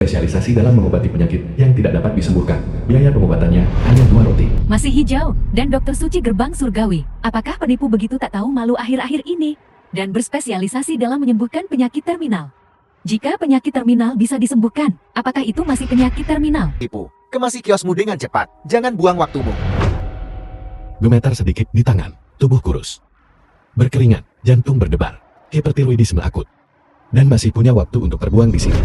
Spesialisasi dalam mengobati penyakit yang tidak dapat disembuhkan. Biaya pengobatannya hanya 2 roti. Masih hijau, dan dokter suci gerbang surgawi. Apakah penipu begitu tak tahu malu akhir-akhir ini? Dan berspesialisasi dalam menyembuhkan penyakit terminal. Jika penyakit terminal bisa disembuhkan, apakah itu masih penyakit terminal? Tipu, kemasi kiosmu dengan cepat. Jangan buang waktumu. Gemetar sedikit di tangan, tubuh kurus. Berkeringat, jantung berdebar, hipertiroidisme akut. Dan masih punya waktu untuk terbuang di sini.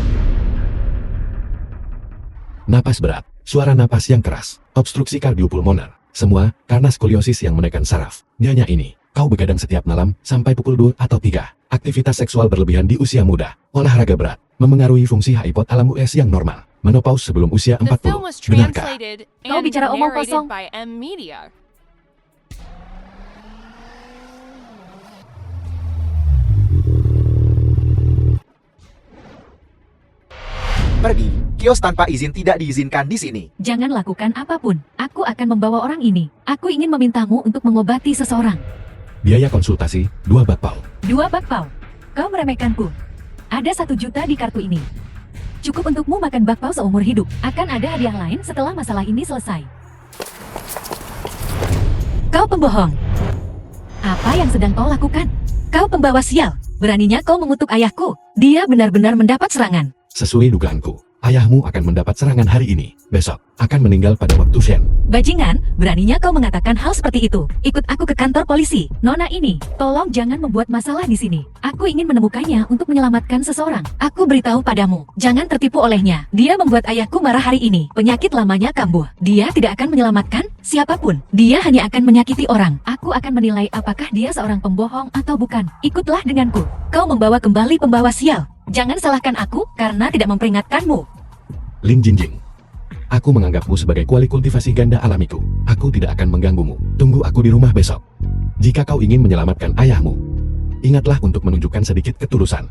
Napas berat, suara napas yang keras, obstruksi kardiopulmoner, semua karena skoliosis yang menekan saraf. Nyonya ini, kau begadang setiap malam sampai pukul 2 atau 3. Aktivitas seksual berlebihan di usia muda, olahraga berat, memengaruhi fungsi HiPothalamus yang normal. Menopause sebelum usia 40. Benarkah? Kau bicara omong kosong. Pergi, kios tanpa izin tidak diizinkan di sini. Jangan lakukan apapun. Aku akan membawa orang ini. Aku ingin memintamu untuk mengobati seseorang. Biaya konsultasi, 2 bakpao. 2 bakpao. Kau meremehkanku. Ada 1 juta di kartu ini. Cukup untukmu makan bakpao seumur hidup. Akan ada hadiah lain setelah masalah ini selesai. Kau pembohong. Apa yang sedang kau lakukan? Kau pembawa sial. Beraninya kau mengutuk ayahku. Dia benar-benar mendapat serangan. Sesuai dugaanku, ayahmu akan mendapat serangan hari ini. Besok, akan meninggal pada waktu Shen. Bajingan, beraninya kau mengatakan hal seperti itu. Ikut aku ke kantor polisi. Nona ini, tolong jangan membuat masalah di sini. Aku ingin menemukannya untuk menyelamatkan seseorang. Aku beritahu padamu, jangan tertipu olehnya. Dia membuat ayahku marah hari ini. Penyakit lamanya kambuh. Dia tidak akan menyelamatkan siapapun. Dia hanya akan menyakiti orang. Aku akan menilai apakah dia seorang pembohong atau bukan. Ikutlah denganku. Kau membawa kembali pembawa sial. Jangan salahkan aku karena tidak memperingatkanmu. Lin Jinjing. Aku menganggapmu sebagai kuali kultivasi ganda alamiku. Aku tidak akan mengganggumu. Tunggu aku di rumah besok. Jika kau ingin menyelamatkan ayahmu, ingatlah untuk menunjukkan sedikit ketulusan.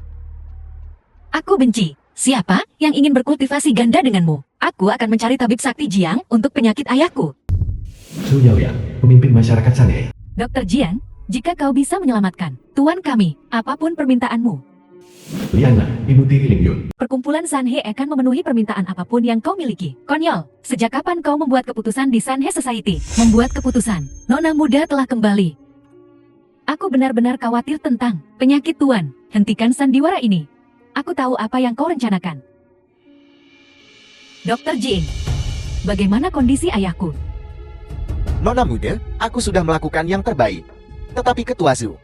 Aku benci. Siapa yang ingin berkultivasi ganda denganmu? Aku akan mencari tabib sakti Jiang untuk penyakit ayahku. Su Yaoyang, pemimpin masyarakat Shanghai. Dr. Jiang, jika kau bisa menyelamatkan tuan kami, apapun permintaanmu. Liana, ibu tiri Ling Yun. Perkumpulan Sanhe akan memenuhi permintaan apapun yang kau miliki. Konyol, sejak kapan kau membuat keputusan di Sanhe Society? Membuat keputusan. Nona muda telah kembali. Aku benar-benar khawatir tentang penyakit tuan. Hentikan sandiwara ini. Aku tahu apa yang kau rencanakan. Dr. Jing, bagaimana kondisi ayahku? Nona muda, aku sudah melakukan yang terbaik. Tetapi Ketua Zhu,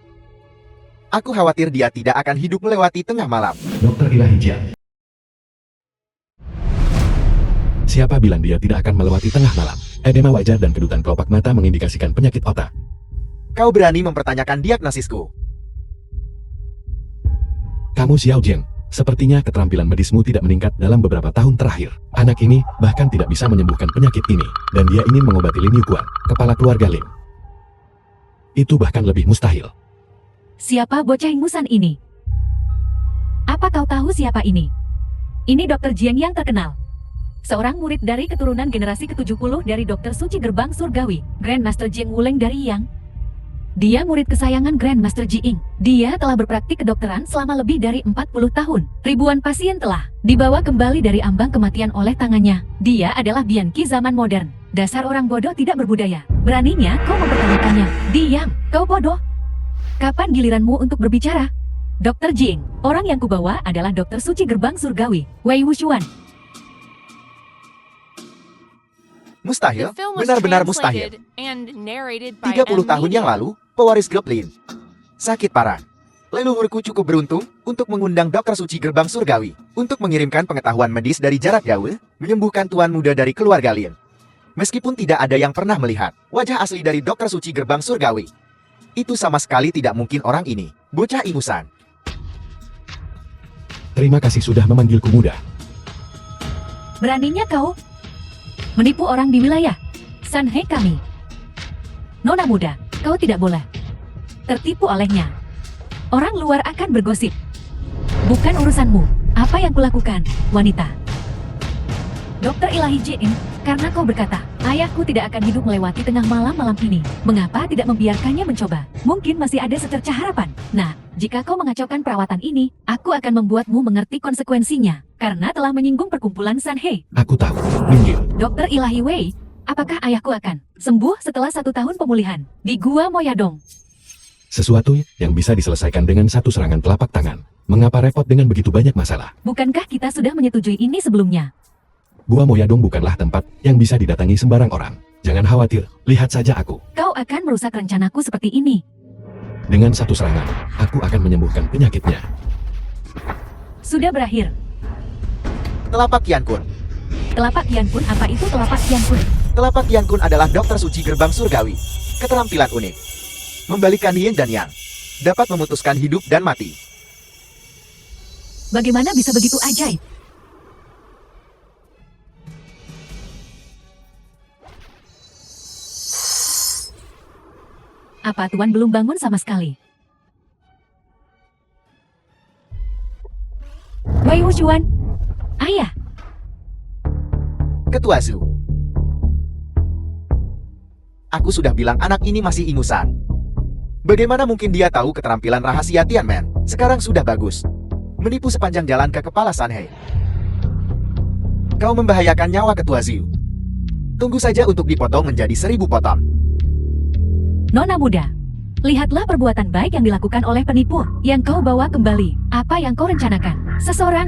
aku khawatir dia tidak akan hidup melewati tengah malam. Dokter Ilahi Jiang. Siapa bilang dia tidak akan melewati tengah malam? Edema wajah dan kedutan kelopak mata mengindikasikan penyakit otak. Kau berani mempertanyakan diagnosisku? Kamu Xiao Jiang, sepertinya keterampilan medismu tidak meningkat dalam beberapa tahun terakhir. Anak ini bahkan tidak bisa menyembuhkan penyakit ini, dan dia ingin mengobati Lin Yuquan, kepala keluarga Lin. Itu bahkan lebih mustahil. Siapa bocah ingusan ini? Apa kau tahu siapa ini? Ini Dr. Jiang yang terkenal. Seorang murid dari keturunan generasi ke-70 dari Dr. Suci Gerbang Surgawi, Grandmaster Jiang Wuleng dari Yang. Dia murid kesayangan Grandmaster Ji Ying. Dia telah berpraktik kedokteran selama lebih dari 40 tahun. Ribuan pasien telah dibawa kembali dari ambang kematian oleh tangannya. Dia adalah Bianqi zaman modern. Dasar orang bodoh tidak berbudaya. Beraninya kau mempertanyakannya. Diam, kau bodoh. Kapan giliranmu untuk berbicara? Dr. Jing, orang yang kubawa adalah Dr. Suci Gerbang Surgawi, Wei Wushuan. Mustahil, benar-benar mustahil. 30 tahun yang lalu, pewaris Goblin sakit parah. Leluhurku cukup beruntung untuk mengundang Dr. Suci Gerbang Surgawi untuk mengirimkan pengetahuan medis dari jarak jauh, menyembuhkan tuan muda dari keluarga Lin. Meskipun tidak ada yang pernah melihat wajah asli dari Dr. Suci Gerbang Surgawi, itu sama sekali tidak mungkin orang ini, bocah ingusan. Terima kasih sudah memanggilku muda. Beraninya kau menipu orang di wilayah Sanhe kami. Nona muda, kau tidak boleh tertipu olehnya. Orang luar akan bergosip. Bukan urusanmu. Apa yang kulakukan, wanita? Dr. Ilahi Jin, karena kau berkata, ayahku tidak akan hidup melewati tengah malam ini. Mengapa tidak membiarkannya mencoba? Mungkin masih ada secercah harapan. Nah, Jika kau mengacaukan perawatan ini, aku akan membuatmu mengerti konsekuensinya, karena telah menyinggung perkumpulan Sanhei. Aku tahu, minggir. Dokter Ilahi Wei, apakah ayahku akan sembuh setelah 1 tahun pemulihan di Gua Moyadong? Sesuatu yang bisa diselesaikan dengan satu serangan telapak tangan. Mengapa repot dengan begitu banyak masalah? Bukankah kita sudah menyetujui ini sebelumnya? Gua Moyadong bukanlah tempat yang bisa didatangi sembarang orang. Jangan khawatir, lihat saja aku. Kau akan merusak rencanaku seperti ini. Dengan satu serangan, aku akan menyembuhkan penyakitnya. Sudah berakhir. Telapak Qian Kun. Telapak Qian Kun, apa itu telapak Qian Kun? Telapak Qian Kun adalah dokter suci gerbang surgawi. Keterampilan unik. Membalikan yin dan yang. Dapat memutuskan hidup dan mati. Bagaimana bisa begitu ajaib? Apa Tuan belum bangun sama sekali? Wei Wuchuan, ayah. Ketua Zhu. Aku sudah bilang anak ini masih ingusan. Bagaimana mungkin dia tahu keterampilan rahasia Tianmen? Sekarang sudah bagus. Menipu sepanjang jalan ke kepala Sanhei. Kau membahayakan nyawa Ketua Zhu. Tunggu saja untuk dipotong menjadi 1000 potong. Nona muda, lihatlah perbuatan baik yang dilakukan oleh penipu yang kau bawa kembali. Apa yang kau rencanakan? Seseorang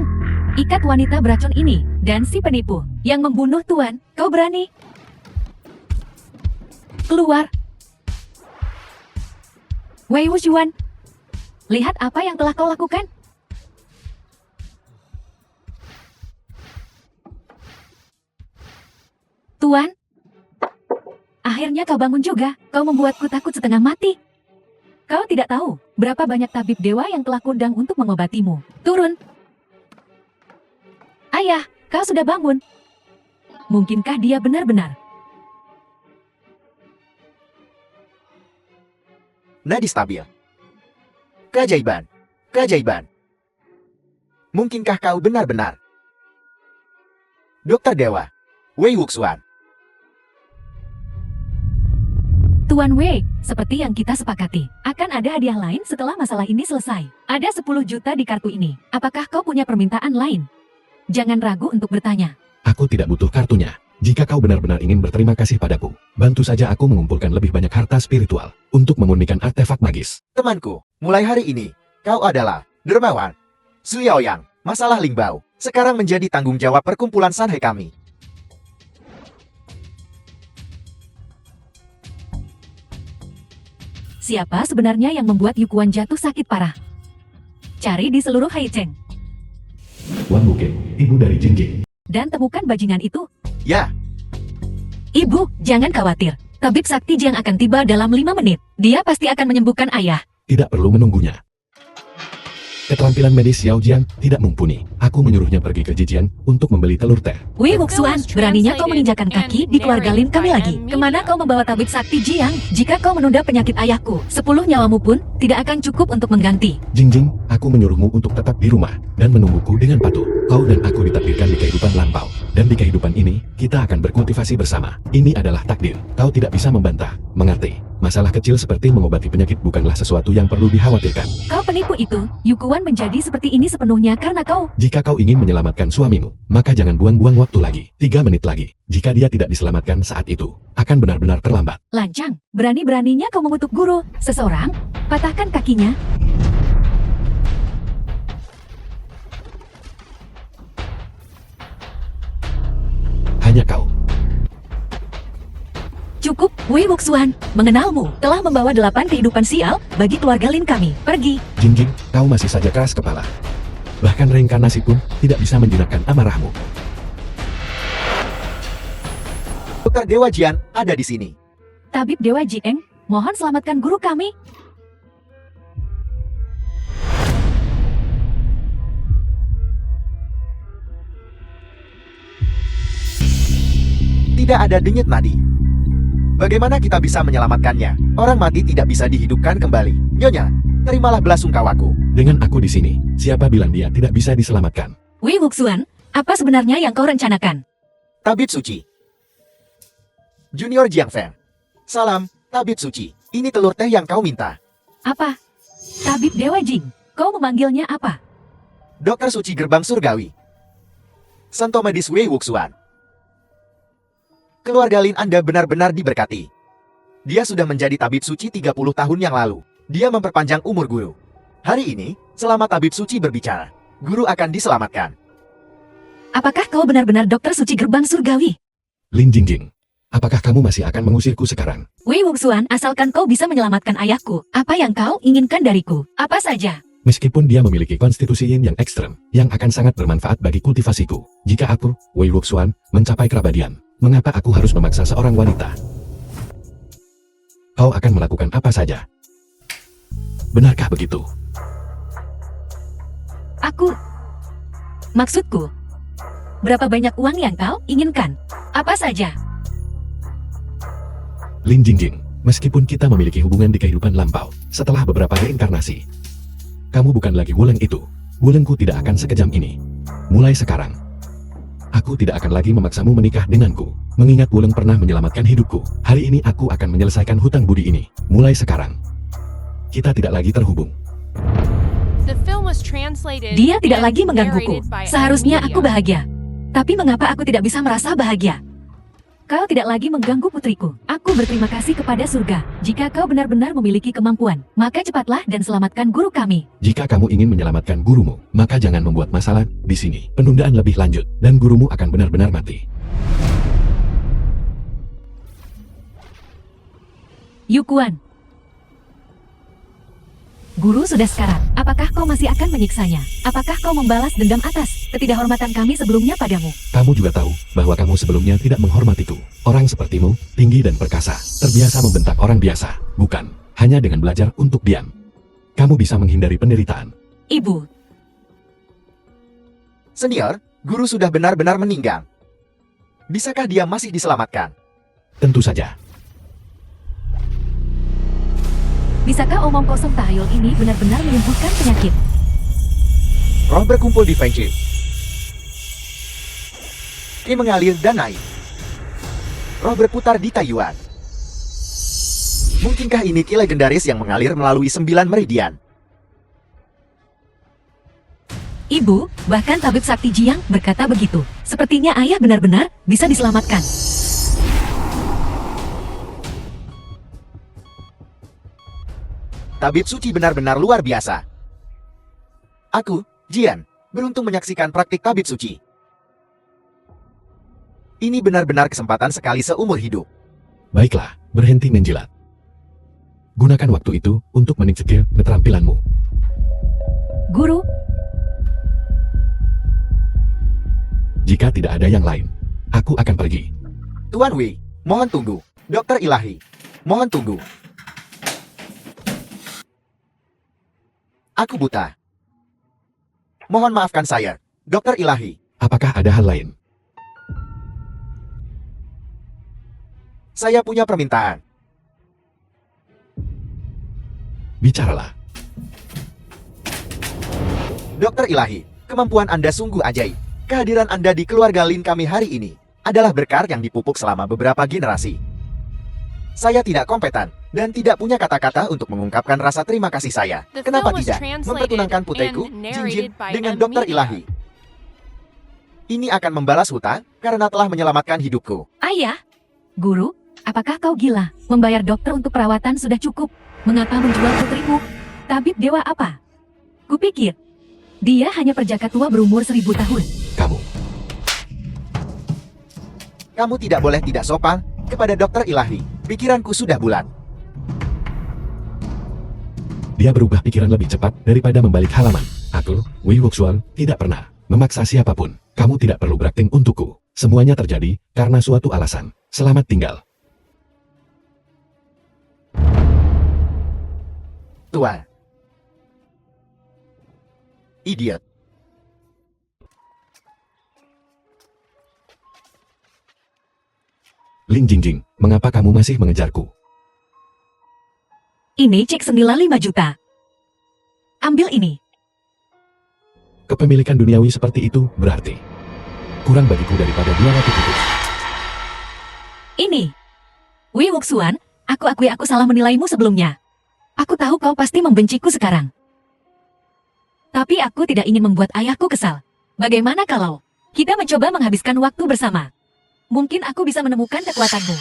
ikat wanita beracun ini dan si penipu yang membunuh Tuan. Kau berani? Keluar. Wei Wuchuan, lihat apa yang telah kau lakukan. Tuan, akhirnya kau bangun juga. Kau membuatku takut setengah mati. Kau tidak tahu berapa banyak tabib dewa yang telah kundang untuk mengobatimu. Turun. Ayah, kau sudah bangun. Mungkinkah dia benar-benar? Nadi stabil. Keajaiban. Keajaiban. Mungkinkah kau benar-benar? Dokter Dewa. Wei Wuxuan. Tuan Wei, seperti yang kita sepakati, akan ada hadiah lain setelah masalah ini selesai. Ada 10 juta di kartu ini. Apakah kau punya permintaan lain? Jangan ragu untuk bertanya. Aku tidak butuh kartunya. Jika kau benar-benar ingin berterima kasih padaku, bantu saja aku mengumpulkan lebih banyak harta spiritual untuk memurnikan artefak magis. Temanku, mulai hari ini, kau adalah dermawan. Su Yaoyang, masalah Lingbao, sekarang menjadi tanggung jawab perkumpulan Sanhei kami. Siapa sebenarnya yang membuat Yukuan jatuh sakit parah? Cari di seluruh Haicheng. Wang Buke, ibu dari Jingjing. Dan temukan bajingan itu. Ya, Ibu, jangan khawatir. Tabib Sakti Jiang akan tiba dalam 5 menit. Dia pasti akan menyembuhkan ayah. Tidak perlu menunggunya. Keterampilan medis Xiao Jian tidak mumpuni. Aku menyuruhnya pergi ke Jijian untuk membeli telur teh. Wei Wuxuan, beraninya kau menginjakan kaki di keluarga Lin kami lagi. Kemana kau membawa tabib Sakti Jiang? Jika kau menunda penyakit ayahku, 10 nyawamu pun tidak akan cukup untuk mengganti. Jingjing, aku menyuruhmu untuk tetap di rumah dan menungguku dengan patuh. Kau dan aku ditakdirkan di kehidupan lampau. Dan di kehidupan ini, kita akan berkultivasi bersama. Ini adalah takdir. Kau tidak bisa membantah. Mengerti? Masalah kecil seperti mengobati penyakit bukanlah sesuatu yang perlu dikhawatirkan. Kau penipu itu. Yukuan menjadi seperti ini sepenuhnya karena kau. Jika kau ingin menyelamatkan suamimu, maka jangan buang-buang waktu lagi. 3 menit lagi. Jika dia tidak diselamatkan saat itu, akan benar-benar terlambat. Lancang, berani-beraninya kau mengutuk guru. Seseorang, patahkan kakinya. Hanya kau. Cukup, Wei Wuxuan. Mengenalmu telah membawa 8 kehidupan sial bagi keluarga Lin kami. Pergi. Jingjing, kau masih saja keras kepala. Bahkan reinkarnasi pun tidak bisa menjinakkan amarahmu. Dokter Dewa Jian ada di sini. Tabib Dewa Jieng, mohon selamatkan guru kami. Tidak ada denyut nadi. Bagaimana kita bisa menyelamatkannya? Orang mati tidak bisa dihidupkan kembali. Nyonya, terimalah belasungkawaku. Dengan aku di sini, siapa bilang dia tidak bisa diselamatkan? Wei Wuxuan, apa sebenarnya yang kau rencanakan? Tabib Suci. Junior Jiang Feng. Salam, Tabib Suci. Ini telur teh yang kau minta. Apa? Tabib Dewa Jing, kau memanggilnya apa? Dokter suci gerbang surgawi. Santo Medis Wei Wuxuan. Keluarga Lin Anda benar-benar diberkati. Dia sudah menjadi tabib suci 30 tahun yang lalu. Dia memperpanjang umur guru. Hari ini, selama tabib suci berbicara, guru akan diselamatkan. Apakah kau benar-benar dokter suci gerbang surgawi? Lin Jingjing, apakah kamu masih akan mengusirku sekarang? Wei Wuxuan, asalkan kau bisa menyelamatkan ayahku, apa yang kau inginkan dariku? Apa saja? Meskipun dia memiliki konstitusi yin yang ekstrem, yang akan sangat bermanfaat bagi kultivasiku. Jika aku, Wei Wuxuan, mencapai keabadian, mengapa aku harus memaksa seorang wanita? Kau akan melakukan apa saja. Benarkah begitu? Maksudku, berapa banyak uang yang kau inginkan? Apa saja? Lin Jingjing, meskipun kita memiliki hubungan di kehidupan lampau, setelah beberapa reinkarnasi, kamu bukan lagi Wuleng itu. Wulengku tidak akan sekejam ini. Mulai sekarang, aku tidak akan lagi memaksamu menikah denganku. Mengingat Wuleng pernah menyelamatkan hidupku, hari ini aku akan menyelesaikan hutang budi ini. Mulai sekarang, kita tidak lagi terhubung. Dia tidak lagi menggangguku. Seharusnya aku bahagia. Tapi mengapa aku tidak bisa merasa bahagia? Kau tidak lagi mengganggu putriku. Aku berterima kasih kepada surga. Jika kau benar-benar memiliki kemampuan, maka cepatlah dan selamatkan guru kami. Jika kamu ingin menyelamatkan gurumu, maka jangan membuat masalah di sini. Penundaan lebih lanjut, dan gurumu akan benar-benar mati. Yukuan. Guru sudah sekarat. Apakah kau masih akan menyiksanya? Apakah kau membalas dendam atas ketidakhormatan kami sebelumnya padamu? Kamu juga tahu bahwa kamu sebelumnya tidak menghormatiku. Orang sepertimu, tinggi dan perkasa, terbiasa membentak orang biasa. Bukan, hanya dengan belajar untuk diam. Kamu bisa menghindari penderitaan. Ibu. Senior, guru sudah benar-benar meninggal. Bisakah dia masih diselamatkan? Tentu saja. Bisakah omong kosong tahayul ini benar-benar menyembuhkan penyakit? Roh berkumpul di Fengchi. Ki mengalir dan naik. Roh berputar di Taiyuan. Mungkinkah ini ki legendaris yang mengalir melalui 9 meridian? Ibu, bahkan tabib sakti Jiang berkata begitu. Sepertinya ayah benar-benar bisa diselamatkan. Tabib suci benar-benar luar biasa. Aku, Jian, beruntung menyaksikan praktik tabib suci. Ini benar-benar kesempatan sekali seumur hidup. Baiklah, berhenti menjilat. Gunakan waktu itu untuk menikmati keterampilanmu. Guru, Jika tidak ada yang lain, aku akan pergi. Tuan Wei, mohon tunggu. Dokter Ilahi, mohon tunggu. Aku buta. Mohon maafkan saya, Dokter Ilahi. Apakah ada hal lain? Saya punya permintaan. Bicaralah. Dokter Ilahi, kemampuan Anda sungguh ajaib. Kehadiran Anda di keluarga Lin kami hari ini adalah berkah yang dipupuk selama beberapa generasi. Saya tidak kompeten dan tidak punya kata-kata untuk mengungkapkan rasa terima kasih saya. Kenapa tidak mempertunangkan putriku, Jinjin, dengan Dokter Ilahi? Ini akan membalas hutang karena telah menyelamatkan hidupku. ayah, guru, apakah kau gila? Membayar dokter untuk perawatan sudah cukup. Mengapa menjual putrimu? Tabib dewa apa? Kupikir, dia hanya perjaka tua berumur 1000 tahun. Kamu tidak boleh tidak sopan kepada Dokter Ilahi. Pikiranku sudah bulat. Dia berubah pikiran lebih cepat daripada membalik halaman. Aku, Wei Wuxuan, tidak pernah memaksa siapapun. Kamu tidak perlu berakting untukku. Semuanya terjadi karena suatu alasan. Selamat tinggal. Tua. Idiot. Lin Jingjing, mengapa kamu masih mengejarku? Ini cek senilai 5 juta. Ambil ini. Kepemilikan duniawi seperti itu berarti kurang bagiku daripada 2 ratu kudus. Ini. Wei Wuxuan, aku akui aku salah menilaimu sebelumnya. Aku tahu kau pasti membenciku sekarang. Tapi aku tidak ingin membuat ayahku kesal. Bagaimana kalau kita mencoba menghabiskan waktu bersama? Mungkin aku bisa menemukan kekuatanmu.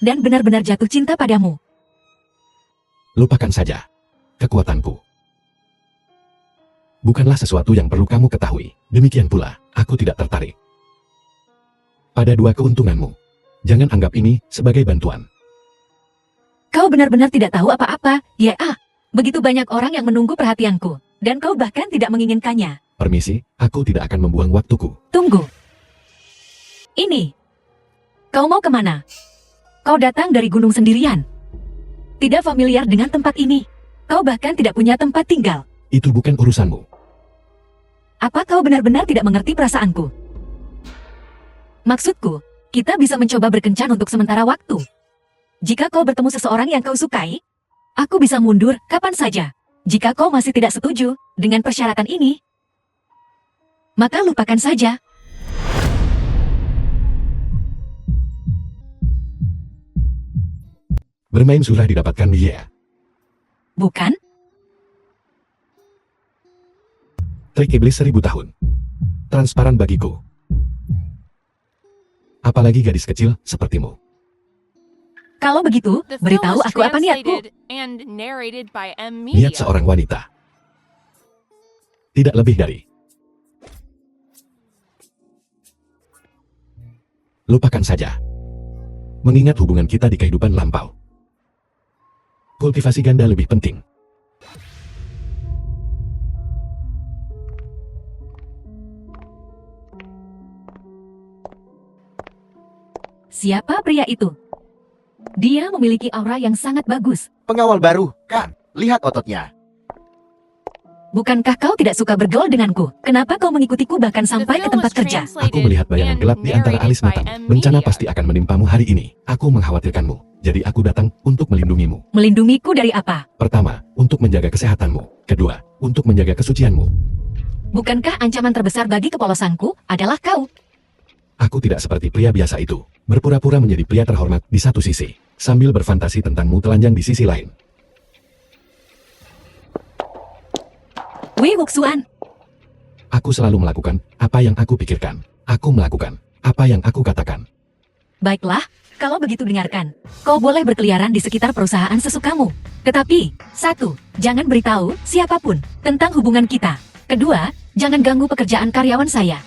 Dan benar-benar jatuh cinta padamu. Lupakan saja kekuatanku. Bukanlah sesuatu yang perlu kamu ketahui. Demikian pula, aku tidak tertarik pada dua keuntunganmu. Jangan anggap ini sebagai bantuan. Kau benar-benar tidak tahu apa-apa, ya. Begitu banyak orang yang menunggu perhatianku, dan kau bahkan tidak menginginkannya. Permisi, aku tidak akan membuang waktuku. Tunggu. Ini. Kau mau kemana? Kau datang dari gunung sendirian. Tidak familiar dengan tempat ini. Kau bahkan tidak punya tempat tinggal. Itu bukan urusanmu. Apa kau benar-benar tidak mengerti perasaanku? Maksudku, kita bisa mencoba berkencan untuk sementara waktu. Jika kau bertemu seseorang yang kau sukai, aku bisa mundur kapan saja. Jika kau masih tidak setuju dengan persyaratan ini, maka lupakan saja. Bermain sudah didapatkan biaya. Bukan? Trik iblis 1000 tahun. Transparan bagiku. Apalagi gadis kecil sepertimu. Kalau begitu, beritahu aku apa niatku. Niat seorang wanita. Tidak lebih dari. Lupakan saja. Mengingat hubungan kita di kehidupan lampau. Kultivasi ganda lebih penting. Siapa pria itu? Dia memiliki aura yang sangat bagus. Pengawal baru, kan? Lihat ototnya. Bukankah kau tidak suka bergaul denganku? Kenapa kau mengikutiku bahkan sampai ke tempat kerja? Aku melihat bayangan gelap di antara alis matamu. Bencana pasti akan menimpamu hari ini. Aku mengkhawatirkanmu. Jadi aku datang untuk melindungimu. Melindungiku dari apa? Pertama, untuk menjaga kesehatanmu. Kedua, untuk menjaga kesucianmu. Bukankah ancaman terbesar bagi kepolosanku adalah kau? Aku tidak seperti pria biasa itu. Berpura-pura menjadi pria terhormat di satu sisi, sambil berfantasi tentangmu telanjang di sisi lain. Wei Wuxuan, Aku selalu melakukan apa yang aku pikirkan. Aku melakukan apa yang aku katakan. baiklah, kalau begitu dengarkan. Kau boleh berkeliaran di sekitar perusahaan sesukamu. Tetapi, satu, jangan beritahu siapapun tentang hubungan kita. Kedua, jangan ganggu pekerjaan karyawan saya.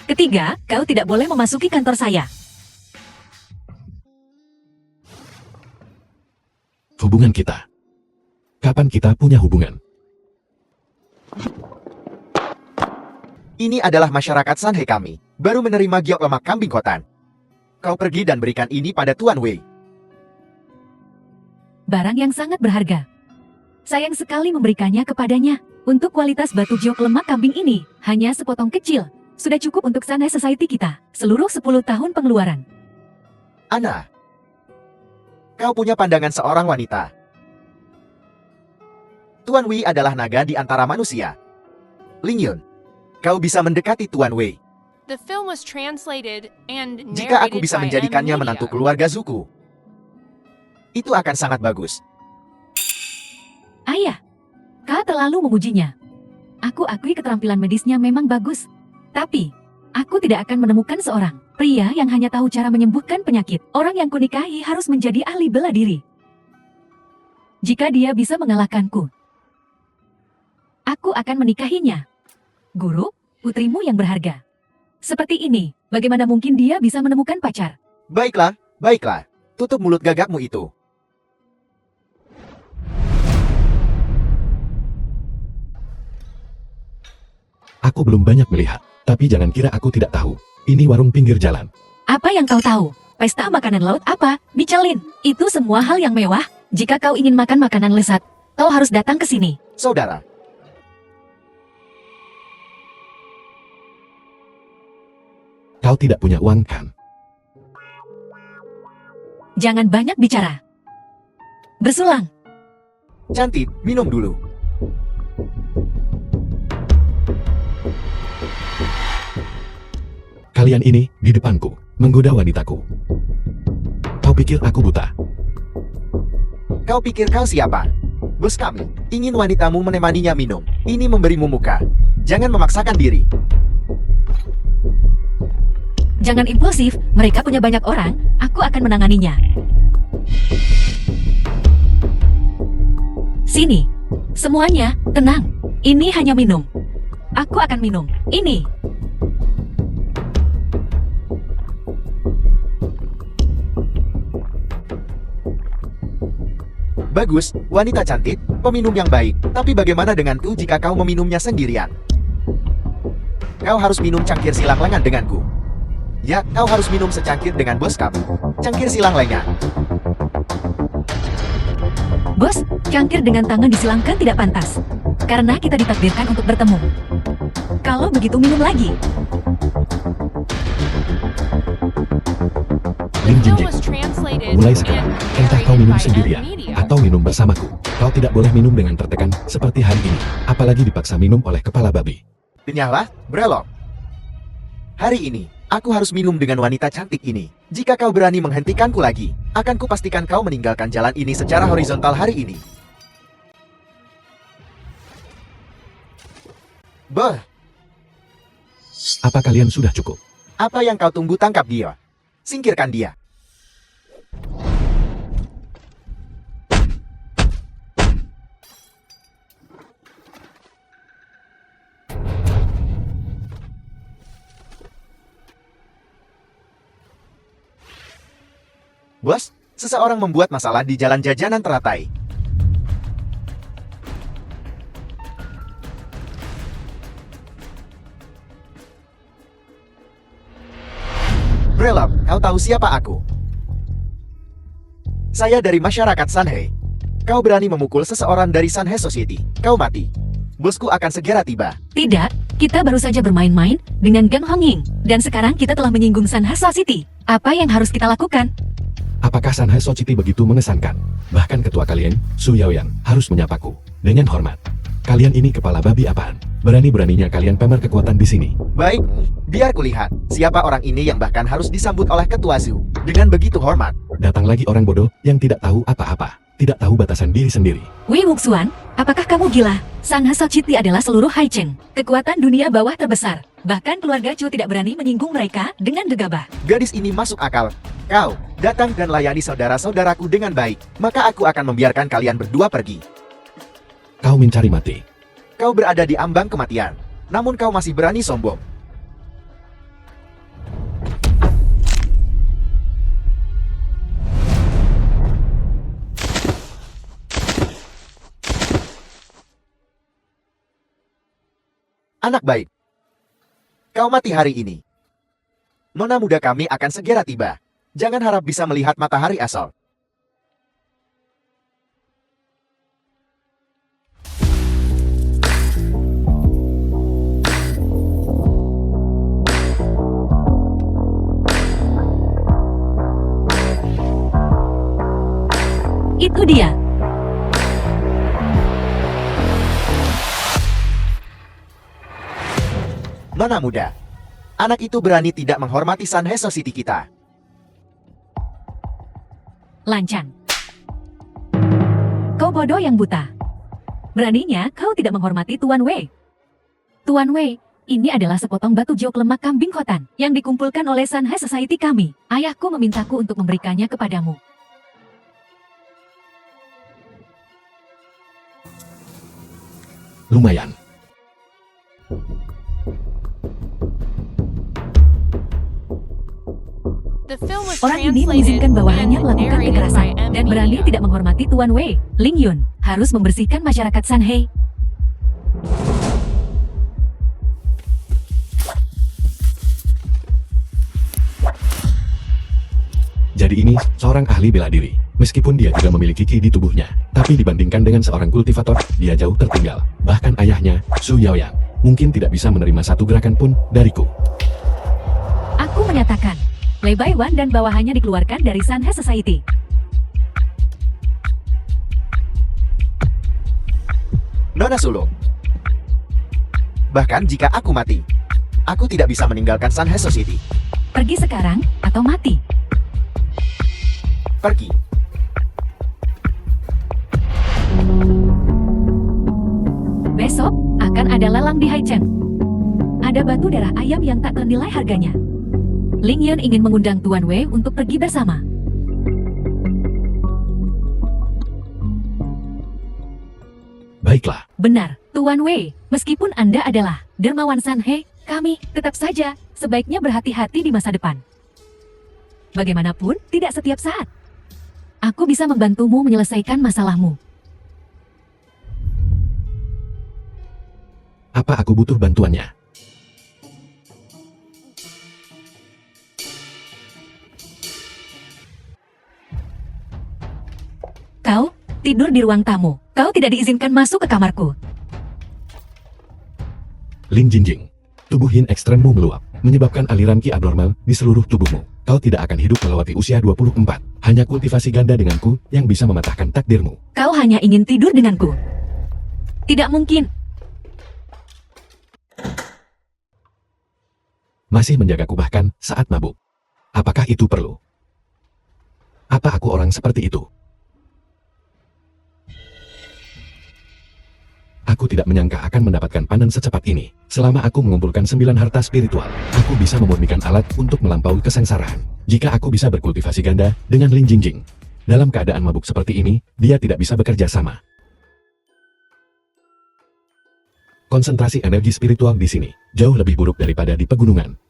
Ketiga, kau tidak boleh memasuki kantor saya. Hubungan kita. Kapan kita punya hubungan? Ini adalah masyarakat Sanhe kami. Baru menerima giok lemak kambing kotan. Kau pergi dan berikan ini pada Tuan Wei. Barang yang sangat berharga. Sayang sekali memberikannya kepadanya. Untuk kualitas batu giok lemak kambing ini, hanya sepotong kecil. Sudah cukup untuk Sanhe Society kita. Seluruh 10 tahun pengeluaran. Ana, kau punya pandangan seorang wanita. Tuan Wei adalah naga di antara manusia. Ling Yun, kau bisa mendekati Tuan Wei. Jika aku bisa menjadikannya menantu keluarga Zuko, itu akan sangat bagus. Ayah, kau terlalu memujinya. Aku akui keterampilan medisnya memang bagus. Tapi, aku tidak akan menemukan seorang pria yang hanya tahu cara menyembuhkan penyakit. Orang yang kunikahi harus menjadi ahli bela diri. Jika dia bisa mengalahkanku, aku akan menikahinya. Guru, putrimu yang berharga. Seperti ini, bagaimana mungkin dia bisa menemukan pacar? Baiklah, baiklah. Tutup mulut gagakmu itu. Aku belum banyak melihat, tapi jangan kira aku tidak tahu. Ini warung pinggir jalan. Apa yang kau tahu? Pesta makanan laut apa? Michelin. Itu semua hal yang mewah. Jika kau ingin makan makanan lezat, kau harus datang ke sini. Saudara, Kau tidak punya uang kan? Jangan banyak bicara. Bersulang. cantik, minum dulu. Kalian ini, di depanku, menggoda wanitaku. Kau pikir aku buta? Kau pikir kau siapa? Bos kami ingin wanitamu menemaninya minum. Ini memberimu muka. Jangan memaksakan diri. Jangan impulsif, mereka punya banyak orang, aku akan menanganinya. Sini, semuanya, tenang. Ini hanya minum. Aku akan minum. Ini. Bagus, wanita cantik, peminum yang baik. Tapi bagaimana denganku jika kau meminumnya sendirian? Kau harus minum cangkir silang lengan denganku. Ya, kau harus minum secangkir dengan bos kamu. Cangkir silang lengan. Bos, cangkir dengan tangan disilangkan tidak pantas. Karena kita ditakdirkan untuk bertemu. Kalau begitu minum lagi. Lin Jingjing, mulai sekarang, entah kau minum sendirian, atau minum bersamaku. Kau tidak boleh minum dengan tertekan, seperti hari ini. Apalagi dipaksa minum oleh kepala babi. Dengarlah, Brelok. Hari ini, aku harus minum dengan wanita cantik ini. Jika kau berani menghentikanku lagi, akan kupastikan kau meninggalkan jalan ini secara horizontal hari ini. Beuh, Apa kalian sudah cukup? apa yang kau tunggu? Tangkap dia. Singkirkan dia. Bos, seseorang membuat masalah di jalan jajanan teratai. Brelok, kau tahu siapa aku? Saya dari masyarakat Sanhei. Kau berani memukul seseorang dari Sanhei Society, kau mati. Bosku akan segera tiba. Tidak, kita baru saja bermain-main dengan Gang Hongying. Dan sekarang kita telah menyinggung Sanhei Society. Apa yang harus kita lakukan? Apakah Sanhei Society begitu mengesankan? Bahkan ketua kalian, Su Yaoyang, harus menyapaku dengan hormat. Kalian ini kepala babi apaan? Berani-beraninya kalian pamer kekuatan di sini. Baik, biar kulihat siapa orang ini yang bahkan harus disambut oleh ketua Zu dengan begitu hormat. Datang lagi orang bodoh yang tidak tahu apa-apa, tidak tahu batasan diri sendiri. Wei Wuxuan, apakah kamu gila? Sanhei Society adalah seluruh Haicheng, kekuatan dunia bawah terbesar. Bahkan keluarga Chu tidak berani menyinggung mereka dengan gegabah. Gadis ini masuk akal. Kau datang dan layani saudara-saudaraku dengan baik, maka aku akan membiarkan kalian berdua pergi. Kau mencari mati. Kau berada di ambang kematian, namun kau masih berani sombong. Anak baik, kau mati hari ini. Nona muda kami akan segera tiba. Jangan harap bisa melihat matahari asal. Itu dia. Nona muda, anak itu berani tidak menghormati Sanhei Society kita. Lancang. Kau bodoh yang buta. Beraninya kau tidak menghormati Tuan Wei. Tuan Wei, ini adalah sepotong batu jok lemak kambing khotan yang dikumpulkan oleh Sanhei Society kami. Ayahku memintaku untuk memberikannya kepadamu. Lumayan. Orang ini mengizinkan bawahannya melakukan kekerasan dan berani tidak menghormati Tuan Wei. Ling Yun harus membersihkan masyarakat Sanhei. Jadi ini seorang ahli bela diri. Meskipun dia juga memiliki ki di tubuhnya, tapi dibandingkan dengan seorang kultivator, dia jauh tertinggal. Bahkan ayahnya, Su Yaoyang, mungkin tidak bisa menerima satu gerakan pun dariku. Aku menyatakan, Lei Baiwan dan bawahannya dikeluarkan dari Sanhei Society. Nona sulung. Bahkan jika aku mati, aku tidak bisa meninggalkan Sanhei Society. Pergi sekarang atau mati. Pergi. Besok, akan ada lelang di Haichen. Ada batu darah ayam yang tak ternilai harganya. Ling Yan ingin mengundang Tuan Wei untuk pergi bersama. Baiklah, Benar, Tuan Wei. Meskipun Anda adalah dermawan Sanhe, kami tetap saja sebaiknya berhati-hati di masa depan. Bagaimanapun, tidak setiap saat. Aku bisa membantumu menyelesaikan masalahmu. apa aku butuh bantuannya? Kau tidur di ruang tamu. Kau tidak diizinkan masuk ke kamarku. Lin Jingjing, tubuh yin ekstremmu meluap, menyebabkan aliran ki abnormal di seluruh tubuhmu. Kau tidak akan hidup melewati usia 24. Hanya kultivasi ganda denganku yang bisa mematahkan takdirmu. Kau hanya ingin tidur denganku. Tidak mungkin. Masih menjagaku bahkan saat mabuk. Apakah itu perlu? Apa aku orang seperti itu? Aku tidak menyangka akan mendapatkan panen secepat ini. Selama aku mengumpulkan 9 harta spiritual, aku bisa memurnikan alat untuk melampaui kesengsaraan. Jika aku bisa berkultivasi ganda dengan Lin Jingjing, dalam keadaan mabuk seperti ini, dia tidak bisa bekerja sama. Konsentrasi energi spiritual di sini jauh lebih buruk daripada di pegunungan.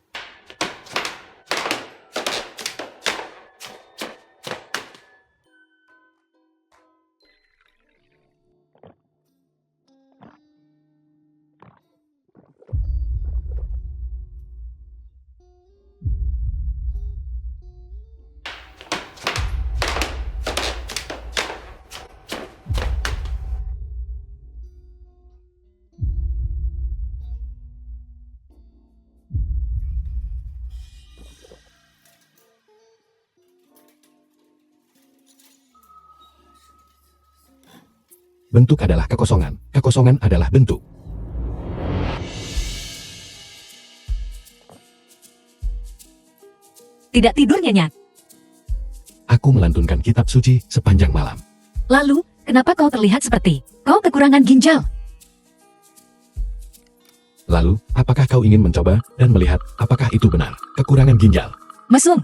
Bentuk adalah kekosongan, kekosongan adalah bentuk. Tidak tidur nyenyak. Aku melantunkan kitab suci sepanjang malam. Lalu, kenapa kau terlihat seperti kau kekurangan ginjal? Lalu, apakah kau ingin mencoba dan melihat apakah itu benar? Kekurangan ginjal. Mesum.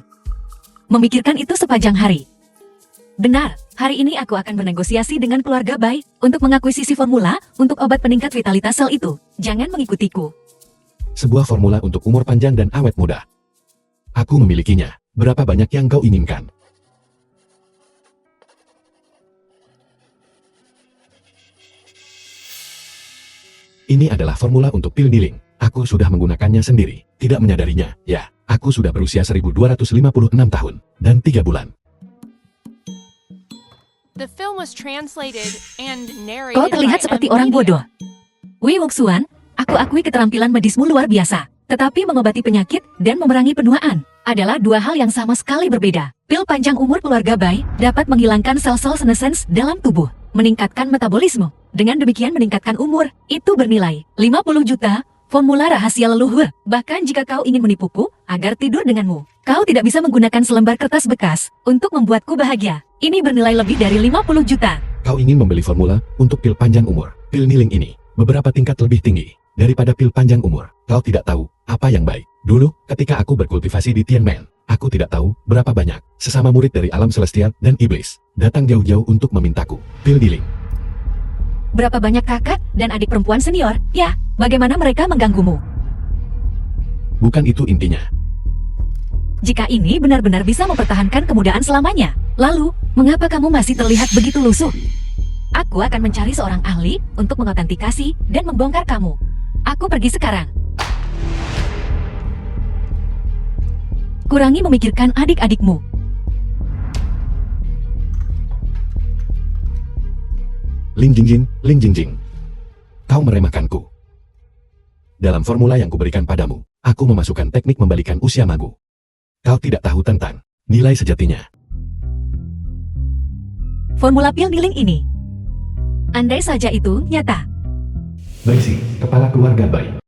Memikirkan itu sepanjang hari. Benar, hari ini aku akan bernegosiasi dengan keluarga Bai untuk mengakuisisi formula untuk obat peningkat vitalitas sel itu. Jangan mengikutiku. Sebuah formula untuk umur panjang dan awet muda. Aku memilikinya. Berapa banyak yang kau inginkan? Ini adalah formula untuk pil dealing. Aku sudah menggunakannya sendiri. Tidak menyadarinya. Ya, aku sudah berusia 1256 tahun dan 3 bulan. Kau terlihat seperti orang bodoh. Wei Wuxuan, aku akui keterampilan medismu luar biasa. Tetapi mengobati penyakit dan memerangi penuaan adalah dua hal yang sama sekali berbeda. Pil panjang umur keluarga Bai dapat menghilangkan sel-sel senescens dalam tubuh, meningkatkan metabolisme. Dengan demikian meningkatkan umur, itu bernilai 50 juta, formula rahasia leluhur. Bahkan jika kau ingin menipuku agar tidur denganmu, kau tidak bisa menggunakan selembar kertas bekas untuk membuatku bahagia. Ini bernilai lebih dari 50 juta. Kau ingin membeli formula untuk pil panjang umur. Pil niling ini beberapa tingkat lebih tinggi daripada pil panjang umur. Kau tidak tahu apa yang baik. Dulu, ketika aku berkultivasi di Tianmen, aku tidak tahu berapa banyak sesama murid dari alam celestial dan iblis datang jauh-jauh untuk memintaku pil dealing. Berapa banyak kakak dan adik perempuan senior? Ya, bagaimana mereka mengganggumu? Bukan itu intinya. Jika ini benar-benar bisa mempertahankan kemudaan selamanya, lalu, mengapa kamu masih terlihat begitu lusuh? Aku akan mencari seorang ahli untuk mengotentikasi dan membongkar kamu. Aku pergi sekarang. Kurangi memikirkan adik-adikmu. Lin Jingjing. Kau meremehkanku. Dalam formula yang kuberikan padamu, aku memasukkan teknik membalikan usia magu. Kau tidak tahu tentang nilai sejatinya. Formula pil dealing ini. Andai saja itu nyata. Baisi, kepala keluarga Bai.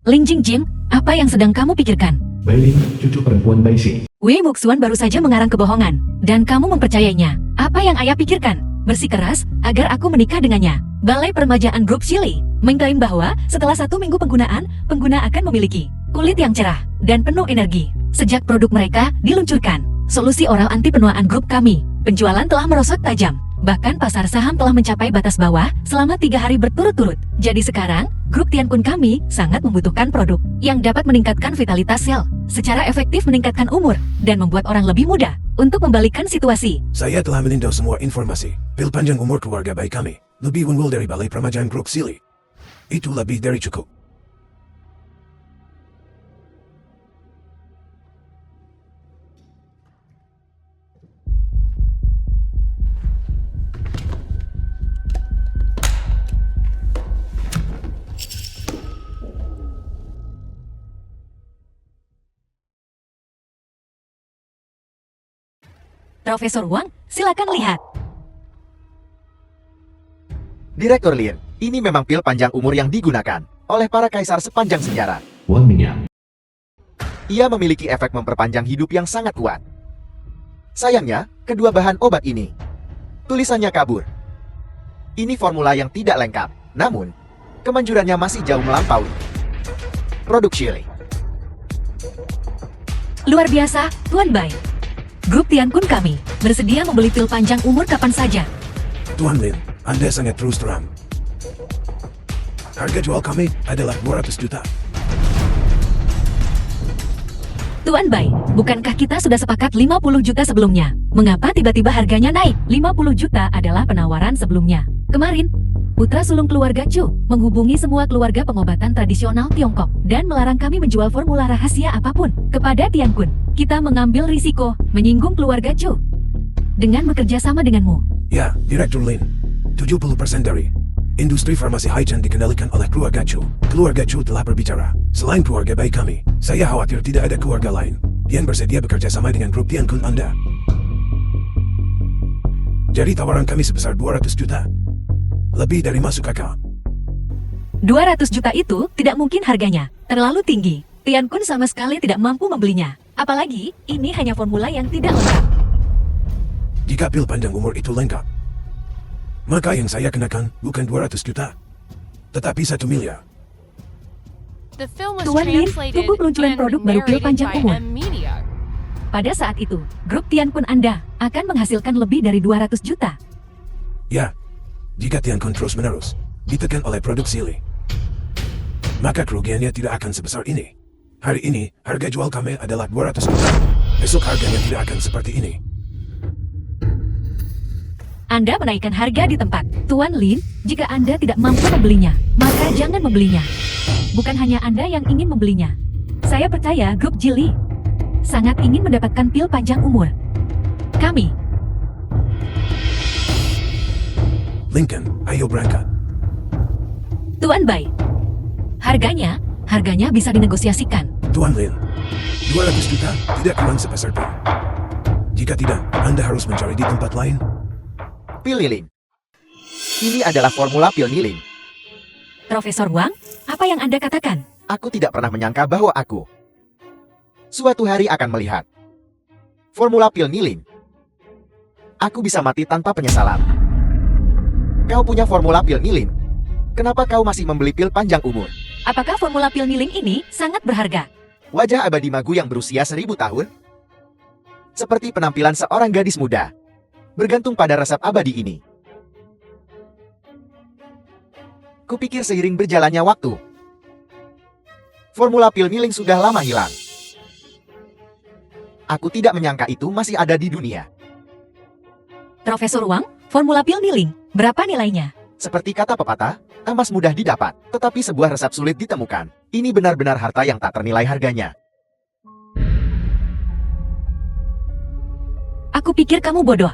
Lin Jingjing, apa yang sedang kamu pikirkan? Bailin, cucu perempuan Baisi. Wei Wuxuan baru saja mengarang kebohongan, dan kamu mempercayainya. Apa yang ayah pikirkan? Bersikeras agar aku menikah dengannya. Balai permajaan grup Shili mengklaim bahwa setelah 1 minggu penggunaan, pengguna akan memiliki kulit yang cerah dan penuh energi. Sejak produk mereka diluncurkan, solusi oral anti penuaan grup kami, penjualan telah merosot tajam. Bahkan pasar saham telah mencapai batas bawah selama 3 hari berturut-turut. Jadi sekarang, grup Tiankun kami sangat membutuhkan produk yang dapat meningkatkan vitalitas sel, secara efektif meningkatkan umur, dan membuat orang lebih muda untuk membalikkan situasi. Saya telah meninjau semua informasi. Pil panjang umur keluarga bayi kami lebih unggul dari Balai Permajaan Grup Sili. Itu lebih dari cukup. Profesor Wang, silakan lihat. Direktur Lin, ini memang pil panjang umur yang digunakan oleh para kaisar sepanjang sejarah. Wang Mingyang. Ia memiliki efek memperpanjang hidup yang sangat kuat. Sayangnya, kedua bahan obat ini, tulisannya kabur. Ini formula yang tidak lengkap, namun, kemanjurannya masih jauh melampaui produk Shili. Luar biasa, Tuan Bai. Grup Tiankun kami bersedia membeli pil panjang umur kapan saja. Tuan Lin, Anda sangat terus terang. Harga jual kami adalah 200 juta. Tuan Bai, bukankah kita sudah sepakat 50 juta sebelumnya? Mengapa tiba-tiba harganya naik? 50 juta adalah penawaran sebelumnya. Kemarin, putra sulung keluarga Chu menghubungi semua keluarga pengobatan tradisional Tiongkok dan melarang kami menjual formula rahasia apapun kepada Tiankun. Kita mengambil risiko menyinggung keluarga Chu dengan bekerja sama denganmu. Ya, Direktur Lin. 70% dari industri farmasi Haichen dikendalikan oleh keluarga Chu. Keluarga Chu telah berbicara. Selain keluarga bayi kami, saya khawatir tidak ada keluarga lain yang bersedia bekerja sama dengan grup Tiankun Anda. Jadi tawaran kami sebesar 200 juta. Lebih dari masuk akal. 200 juta itu tidak mungkin harganya, terlalu tinggi. Tiankun sama sekali tidak mampu membelinya. Apalagi, ini hanya formula yang tidak lengkap. Jika pil panjang umur itu lengkap, maka yang saya kenakan bukan 200 juta, tetapi 1 miliar. Tuan Lin, tunggu peluncuran produk baru pil panjang umur. Pada saat itu, grup Tiankun Anda akan menghasilkan lebih dari 200 juta. Ya, jika Tiankun terus-menerus ditekan oleh produk Sili, maka kerugiannya tidak akan sebesar ini. Hari ini, harga jual kami adalah 200 juta. Besok harganya tidak akan seperti ini. Anda menaikkan harga di tempat. Tuan Lin, jika Anda tidak mampu membelinya, maka jangan membelinya. Bukan hanya Anda yang ingin membelinya. Saya percaya grup Jili sangat ingin mendapatkan pil panjang umur. Kami. Lincoln, ayo berangkat. Tuan Bai. Harganya bisa dinegosiasikan. Tuan Lin, 200 juta tidak kurang sepeser pun. Jika tidak, Anda harus mencari di tempat lain. Pil Niling. Ini adalah formula pil Niling. Profesor Wang, apa yang Anda katakan? Aku tidak pernah menyangka bahwa aku suatu hari akan melihat formula pil Niling. Aku bisa mati tanpa penyesalan. Kau punya formula pil Niling. Kenapa kau masih membeli pil panjang umur? Apakah formula pil Niling ini sangat berharga? Wajah abadi magu yang berusia 1000 tahun? Seperti penampilan seorang gadis muda. Bergantung pada resep abadi ini. Kupikir seiring berjalannya waktu, formula pil Niling sudah lama hilang. Aku tidak menyangka itu masih ada di dunia. Profesor Wang, formula pil Niling, berapa nilainya? Seperti kata pepatah, emas mudah didapat, tetapi sebuah resep sulit ditemukan. Ini benar-benar harta yang tak ternilai harganya. Aku pikir kamu bodoh.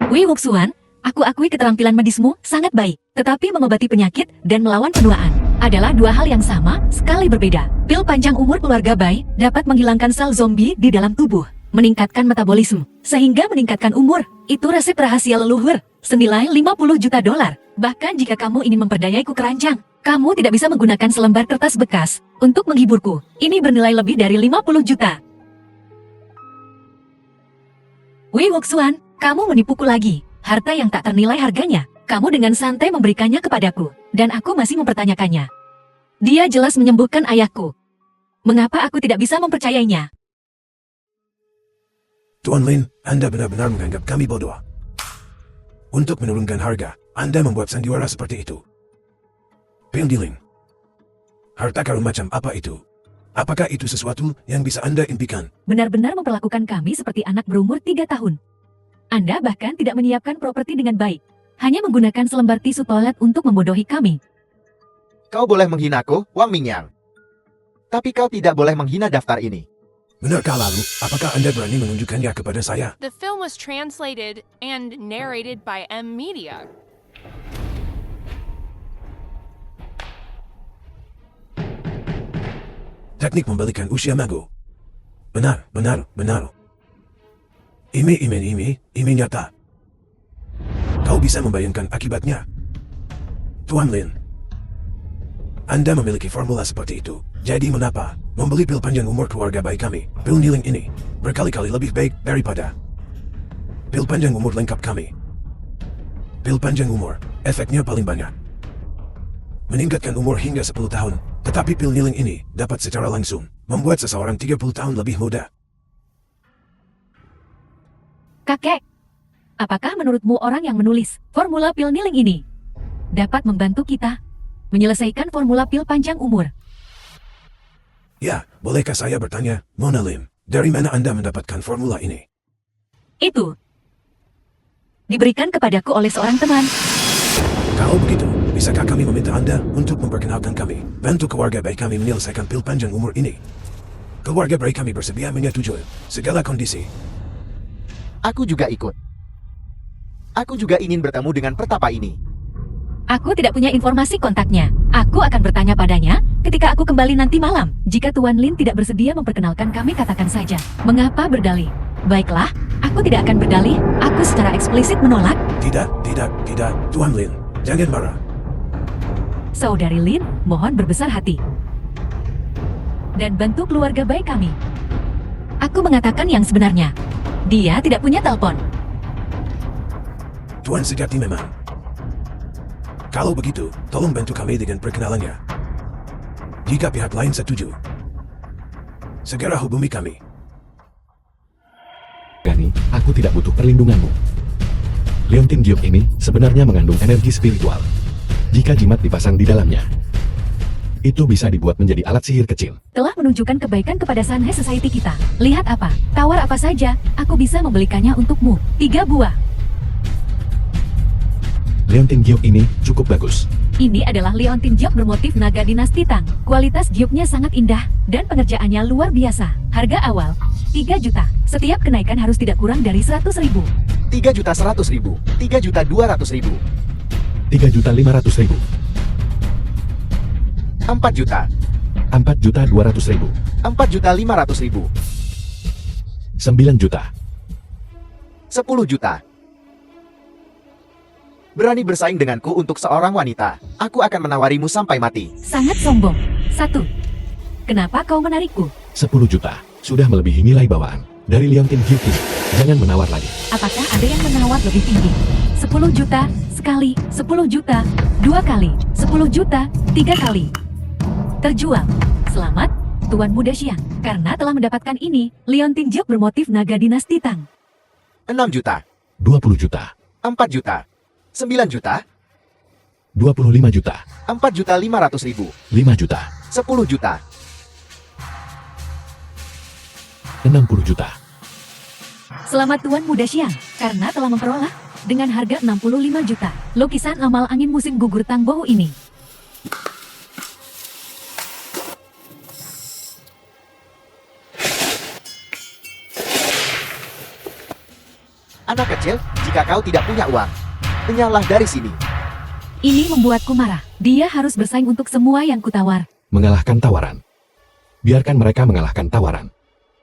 Wei Wuxuan, aku akui keterampilan medismu sangat baik, tetapi mengobati penyakit dan melawan penuaan adalah dua hal yang sama sekali berbeda. Pil panjang umur keluarga Bai dapat menghilangkan sel zombie di dalam tubuh, meningkatkan metabolisme, sehingga meningkatkan umur. Itu resep rahasia leluhur, senilai 50 juta dolar. Bahkan jika kamu ingin memperdayaiku keranjang, kamu tidak bisa menggunakan selembar kertas bekas untuk menghiburku. Ini bernilai lebih dari 50 juta. Wei Wuxuan, kamu menipuku lagi. Harta yang tak ternilai harganya. Kamu dengan santai memberikannya kepadaku, dan aku masih mempertanyakannya. Dia jelas menyembuhkan ayahku. Mengapa aku tidak bisa mempercayainya? Tuan Lin, Anda benar-benar menganggap kami bodoh. Untuk menurunkan harga, Anda membuat sandiwara seperti itu. Pil dealing. Harta karun macam apa itu? Apakah itu sesuatu yang bisa Anda impikan? Benar-benar memperlakukan kami seperti anak berumur 3 tahun. Anda bahkan tidak menyiapkan properti dengan baik. Hanya menggunakan selembar tisu toilet untuk membodohi kami. Kau boleh menghinaku, Wang Mingyang. Tapi kau tidak boleh menghina daftar ini. Benarkah lalu, apakah Anda berani menunjukkannya kepada saya? The film was translated and narrated by M Media. Teknik membalikan usia mago. Benar, benar, benar. Ini nyata. Kau bisa membayangkan akibatnya. Tuan Lin, Anda memiliki formula seperti itu. Jadi mengapa membeli pil panjang umur keluarga baik kami, pil niling ini, berkali-kali lebih baik daripada pil panjang umur lengkap kami? Pil panjang umur, efeknya paling banyak. Meningkatkan umur hingga 10 tahun, tetapi pil niling ini dapat secara langsung membuat seseorang 30 tahun lebih muda. Kakek, apakah menurutmu orang yang menulis formula pil niling ini dapat membantu kita menyelesaikan formula pil panjang umur? Ya, bolehkah saya bertanya, Mona Lim, dari mana Anda mendapatkan formula ini? Itu diberikan kepadaku oleh seorang teman. Kalau begitu, bisakah kami meminta Anda untuk memperkenalkan kami, bantu keluarga baik kami menyelesaikan pil panjang umur ini? Keluarga baik kami bersedia menyetujui segala kondisi. Aku juga ikut. Aku juga ingin bertemu dengan pertapa ini. Aku tidak punya informasi kontaknya. Aku akan bertanya padanya ketika aku kembali nanti malam. Jika Tuan Lin tidak bersedia memperkenalkan kami, katakan saja. Mengapa berdalih? Baiklah, aku tidak akan berdalih. Aku secara eksplisit menolak. Tidak, Tuan Lin, jangan marah. Saudari Lin, mohon berbesar hati. Dan bantu keluarga baik kami. Aku mengatakan yang sebenarnya. Dia tidak punya telepon. Tuan sejati memang. Kalau begitu, tolong bantu kami dengan perkenalannya. Jika pihak lain setuju, segera hubungi kami. Gani, aku tidak butuh perlindunganmu. Leontin Giok ini sebenarnya mengandung energi spiritual. Jika jimat dipasang di dalamnya, itu bisa dibuat menjadi alat sihir kecil. Telah menunjukkan kebaikan kepada Sanhe Society kita. Lihat apa, tawar apa saja, aku bisa membelikannya untukmu. 3 buah. Leontin Giok ini cukup bagus. Ini adalah Leontin Giok bermotif naga dinasti Tang. Kualitas gioknya sangat indah, dan pengerjaannya luar biasa. Harga awal, 3 juta. Setiap kenaikan harus tidak kurang dari 100.000. 3.100.000, 3.200.000, 3.500.000, 4 juta, 4.200.000, 4.500.000, 9 juta. 10 juta. Berani bersaing denganku untuk seorang wanita. Aku akan menawarimu sampai mati. Sangat sombong. 1. Kenapa kau menarikku? 10 juta. Sudah melebihi nilai bawaan dari Leontin Giok ini. Jangan menawar lagi. Apakah ada yang menawar lebih tinggi? 10 juta, sekali, 10 juta, 2 kali, 10 juta, 3 kali. Terjual. Selamat, Tuan Muda Xiang. Karena telah mendapatkan ini, Leontin Giok bermotif naga dinasti Tang. 6 juta, 20 juta, 4 juta, 9 juta, 25 juta, 4.500.000, 5 juta, 10 juta, 60 juta. Selamat Tuan Muda Xiang, karena telah memperoleh dengan harga 65 juta. Lukisan amal angin musim gugur Tang Bohu ini. Anak kecil, jika kau tidak punya uang, menyalahlah dari sini. Ini membuatku marah. Dia harus bersaing untuk semua yang kutawar. Mengalahkan tawaran. Biarkan mereka mengalahkan tawaran.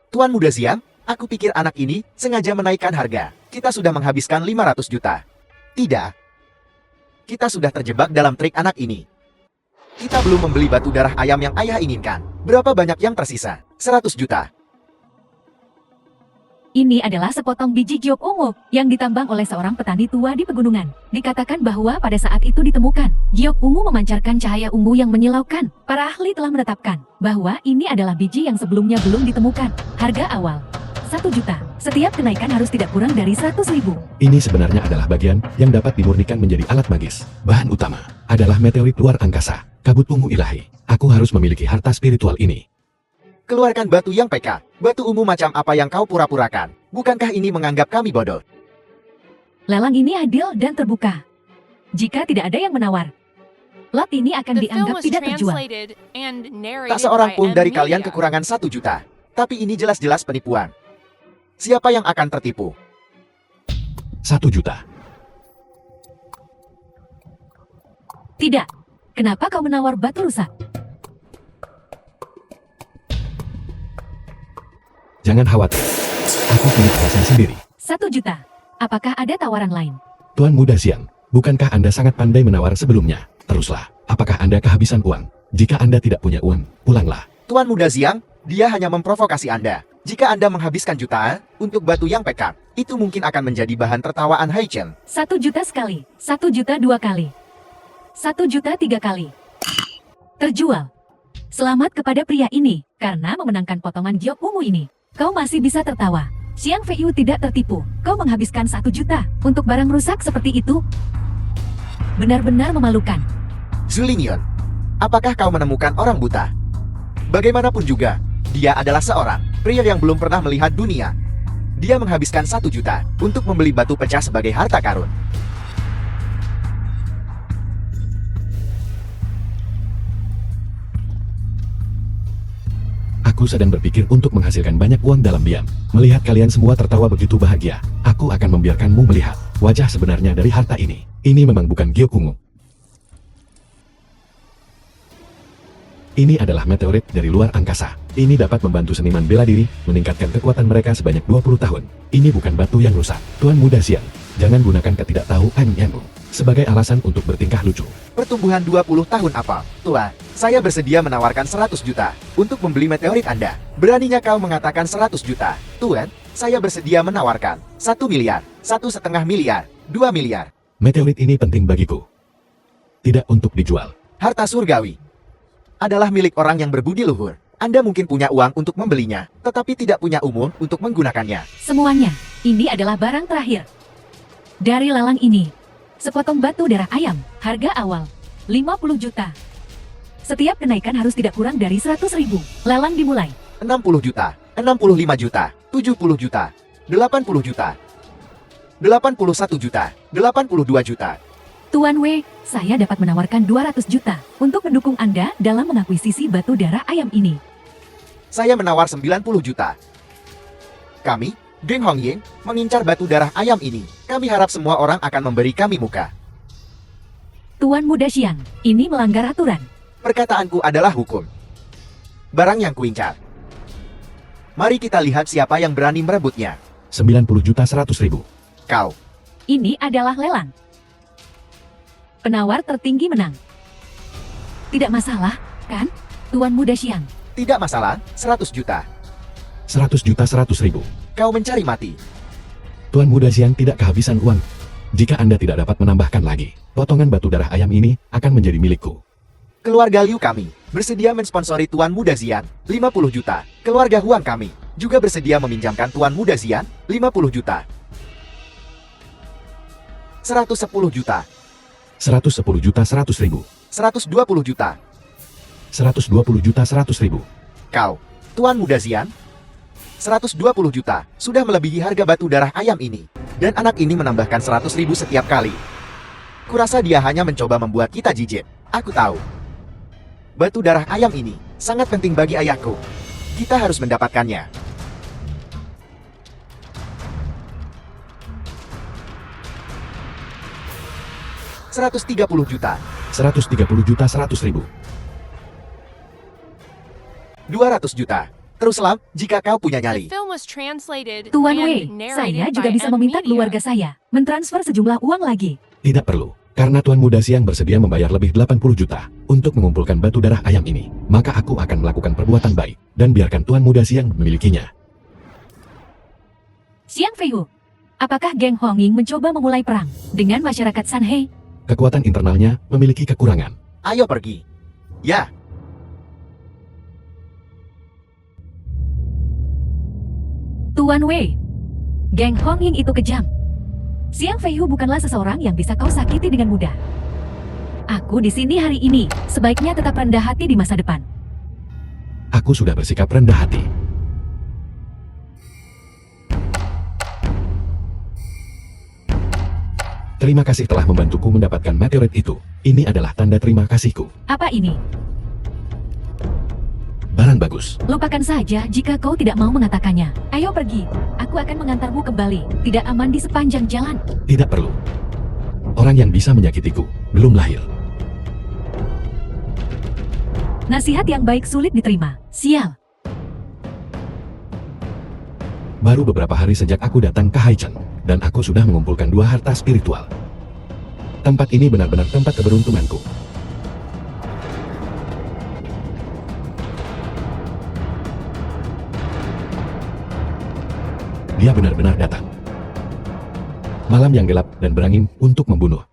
Tuan Muda Xiang, aku pikir anak ini sengaja menaikkan harga. Kita sudah menghabiskan 500 juta. Tidak. Kita sudah terjebak dalam trik anak ini. Kita belum membeli batu darah ayam yang ayah inginkan. Berapa banyak yang tersisa? 100 juta. Ini adalah sepotong biji giok ungu yang ditambang oleh seorang petani tua di pegunungan. Dikatakan bahwa pada saat itu ditemukan, giok ungu memancarkan cahaya ungu yang menyilaukan. Para ahli telah menetapkan bahwa ini adalah biji yang sebelumnya belum ditemukan. Harga awal 1 juta. Setiap kenaikan harus tidak kurang dari 100.000. Ini sebenarnya adalah bagian yang dapat dimurnikan menjadi alat magis. Bahan utama adalah meteorit luar angkasa, kabut ungu ilahi. Aku harus memiliki harta spiritual ini. Keluarkan batu yang peka. Batu ungu macam apa yang kau pura-purakan? Bukankah ini menganggap kami bodoh? Lelang ini adil dan terbuka. Jika tidak ada yang menawar, lot ini akan The film dianggap was tidak terjual. translated and Tak narrated seorang by pun M dari kalian Media. kekurangan 1 juta. Tapi ini jelas-jelas penipuan. Siapa yang akan tertipu? 1 juta. Tidak. Kenapa kau menawar batu rusak? Jangan khawatir. Aku punya alasan sendiri. 1 juta. Apakah ada tawaran lain? Tuan Muda Siang, bukankah Anda sangat pandai menawar sebelumnya? Teruslah, apakah Anda kehabisan uang? Jika Anda tidak punya uang, pulanglah. Tuan Muda Siang, dia hanya memprovokasi Anda. Jika Anda menghabiskan jutaan untuk batu yang pekat, itu mungkin akan menjadi bahan tertawaan Haichen. 1 juta sekali. 1 juta 2 kali. 1 juta 3 kali. Terjual. Selamat kepada pria ini, karena memenangkan potongan giok ungu ini. Kau masih bisa tertawa. Xiang Feiyu tidak tertipu. Kau menghabiskan 1 juta untuk barang rusak seperti itu? Benar-benar memalukan. Zulinion, apakah kau menemukan orang buta? Bagaimanapun juga, dia adalah seorang pria yang belum pernah melihat dunia. Dia menghabiskan 1 juta untuk membeli batu pecah sebagai harta karun. Aku sedang berpikir untuk menghasilkan banyak uang dalam diam. Melihat kalian semua tertawa begitu bahagia, aku akan membiarkanmu melihat wajah sebenarnya dari harta ini. Ini memang bukan giok ungu. Ini adalah meteorit dari luar angkasa. Ini dapat membantu seniman bela diri, meningkatkan kekuatan mereka sebanyak 20 tahun. Ini bukan batu yang rusak. Tuan Muda Siang, jangan gunakan ketidaktahuanmu sebagai alasan untuk bertingkah lucu. Pertumbuhan 20 tahun apa? Tua, saya bersedia menawarkan 100 juta untuk membeli meteorit Anda. Beraninya kau mengatakan 100 juta? Tuan, saya bersedia menawarkan 1 miliar, 1,5 miliar, 2 miliar. Meteorit ini penting bagiku. Tidak untuk dijual. Harta surgawi adalah milik orang yang berbudi luhur. Anda mungkin punya uang untuk membelinya, tetapi tidak punya umur untuk menggunakannya. Semuanya, ini adalah barang terakhir. Dari lelang ini, sepotong batu darah ayam, harga awal 50 juta. Setiap kenaikan harus tidak kurang dari 100.000. Lelang dimulai. 60 juta, 65 juta, 70 juta, 80 juta, 81 juta, 82 juta. Tuan Wei, saya dapat menawarkan 200 juta untuk mendukung Anda dalam mengakuisisi batu darah ayam ini. Saya menawar 90 juta. Kami, Geng Hongying, mengincar batu darah ayam ini. Kami harap semua orang akan memberi kami muka. Tuan Muda Xiang, ini melanggar aturan. Perkataanku adalah hukum. Barang yang kuincar. Mari kita lihat siapa yang berani merebutnya. 90 juta 100.000. Kau. Ini adalah lelang. Penawar tertinggi menang. Tidak masalah, kan, Tuan Muda Xiang? Tidak masalah, 100 juta. 100 juta 100.000. Kau mencari mati. Tuan Muda Siang tidak kehabisan uang. Jika Anda tidak dapat menambahkan lagi, potongan batu darah ayam ini akan menjadi milikku. Keluarga Liu kami bersedia mensponsori Tuan Muda Xian 50 juta. Keluarga Huang kami juga bersedia meminjamkan Tuan Muda Xian 50 juta. 110 juta. 110 juta 100.000. 120 juta. 120 juta 100.000. Kau, Tuan Muda Xian, 120 juta sudah melebihi harga batu darah ayam ini. Dan anak ini menambahkan 100.000 setiap kali. Kurasa dia hanya mencoba membuat kita jijik. Aku tahu. Batu darah ayam ini sangat penting bagi ayahku. Kita harus mendapatkannya. $130 juta. 130 juta 100.000. 200 juta. Teruslah jika kau punya The nyali. film was translated Tuan and Wei, narrated saya juga by bisa M meminta Media. keluarga saya mentransfer sejumlah uang lagi. Tidak perlu. Karena Tuan Muda Siang bersedia membayar lebih 80 juta untuk mengumpulkan batu darah ayam ini, maka aku akan melakukan perbuatan baik dan biarkan Tuan Muda Siang memilikinya. Xiang Feiyu, apakah geng Honging mencoba memulai perang dengan masyarakat Sanhei? Kekuatan internalnya memiliki kekurangan. Ayo pergi. Ya, Tuan Wei, geng Honging itu kejam. Xiang Feiyu bukanlah seseorang yang bisa kau sakiti dengan mudah. Aku di sini hari ini, sebaiknya tetap rendah hati di masa depan. Aku sudah bersikap rendah hati. Terima kasih telah membantuku mendapatkan meteorit itu. Ini adalah tanda terima kasihku. Apa ini? Barang bagus. Lupakan saja jika kau tidak mau mengatakannya. Ayo pergi, aku akan mengantarmu kembali. Tidak aman di sepanjang jalan. Tidak perlu. Orang yang bisa menyakitiku belum lahir. Nasihat yang baik sulit diterima. Sial. Baru beberapa hari sejak aku datang ke Haichen, dan aku sudah mengumpulkan 2 harta spiritual. Tempat ini benar-benar tempat keberuntunganku. Dia benar-benar datang. Malam yang gelap dan berangin untuk membunuh.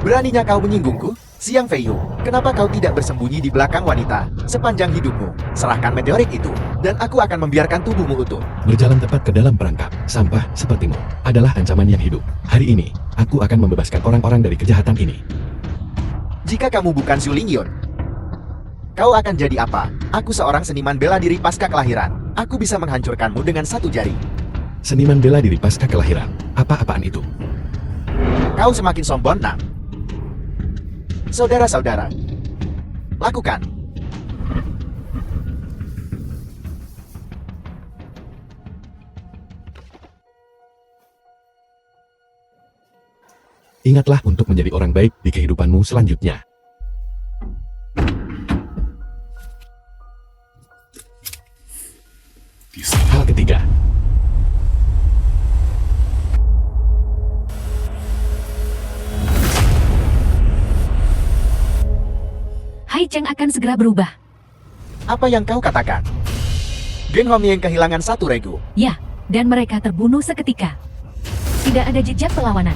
beraninya kau menyinggungku? Xiang Feiyu, kenapa kau tidak bersembunyi di belakang wanita sepanjang hidupmu? Serahkan meteorit itu, dan aku akan membiarkan tubuhmu utuh. Berjalan tepat ke dalam perangkap sampah sepertimu adalah ancaman yang hidup. Hari ini, aku akan membebaskan orang-orang dari kejahatan ini. Jika kamu bukan Xu Lingyun, kau akan jadi apa? Aku seorang seniman bela diri pasca kelahiran. Aku bisa menghancurkanmu dengan 1 jari. Seniman bela diri pasca kelahiran. Apa-apaan itu? Kau semakin sombong, nak. Saudara-saudara, lakukan. Ingatlah untuk menjadi orang baik di kehidupanmu selanjutnya. Hal ketiga. Haicheng akan segera berubah. Apa yang kau katakan? Geng Hong yang kehilangan 1 regu. Ya, dan mereka terbunuh seketika. Tidak ada jejak perlawanan.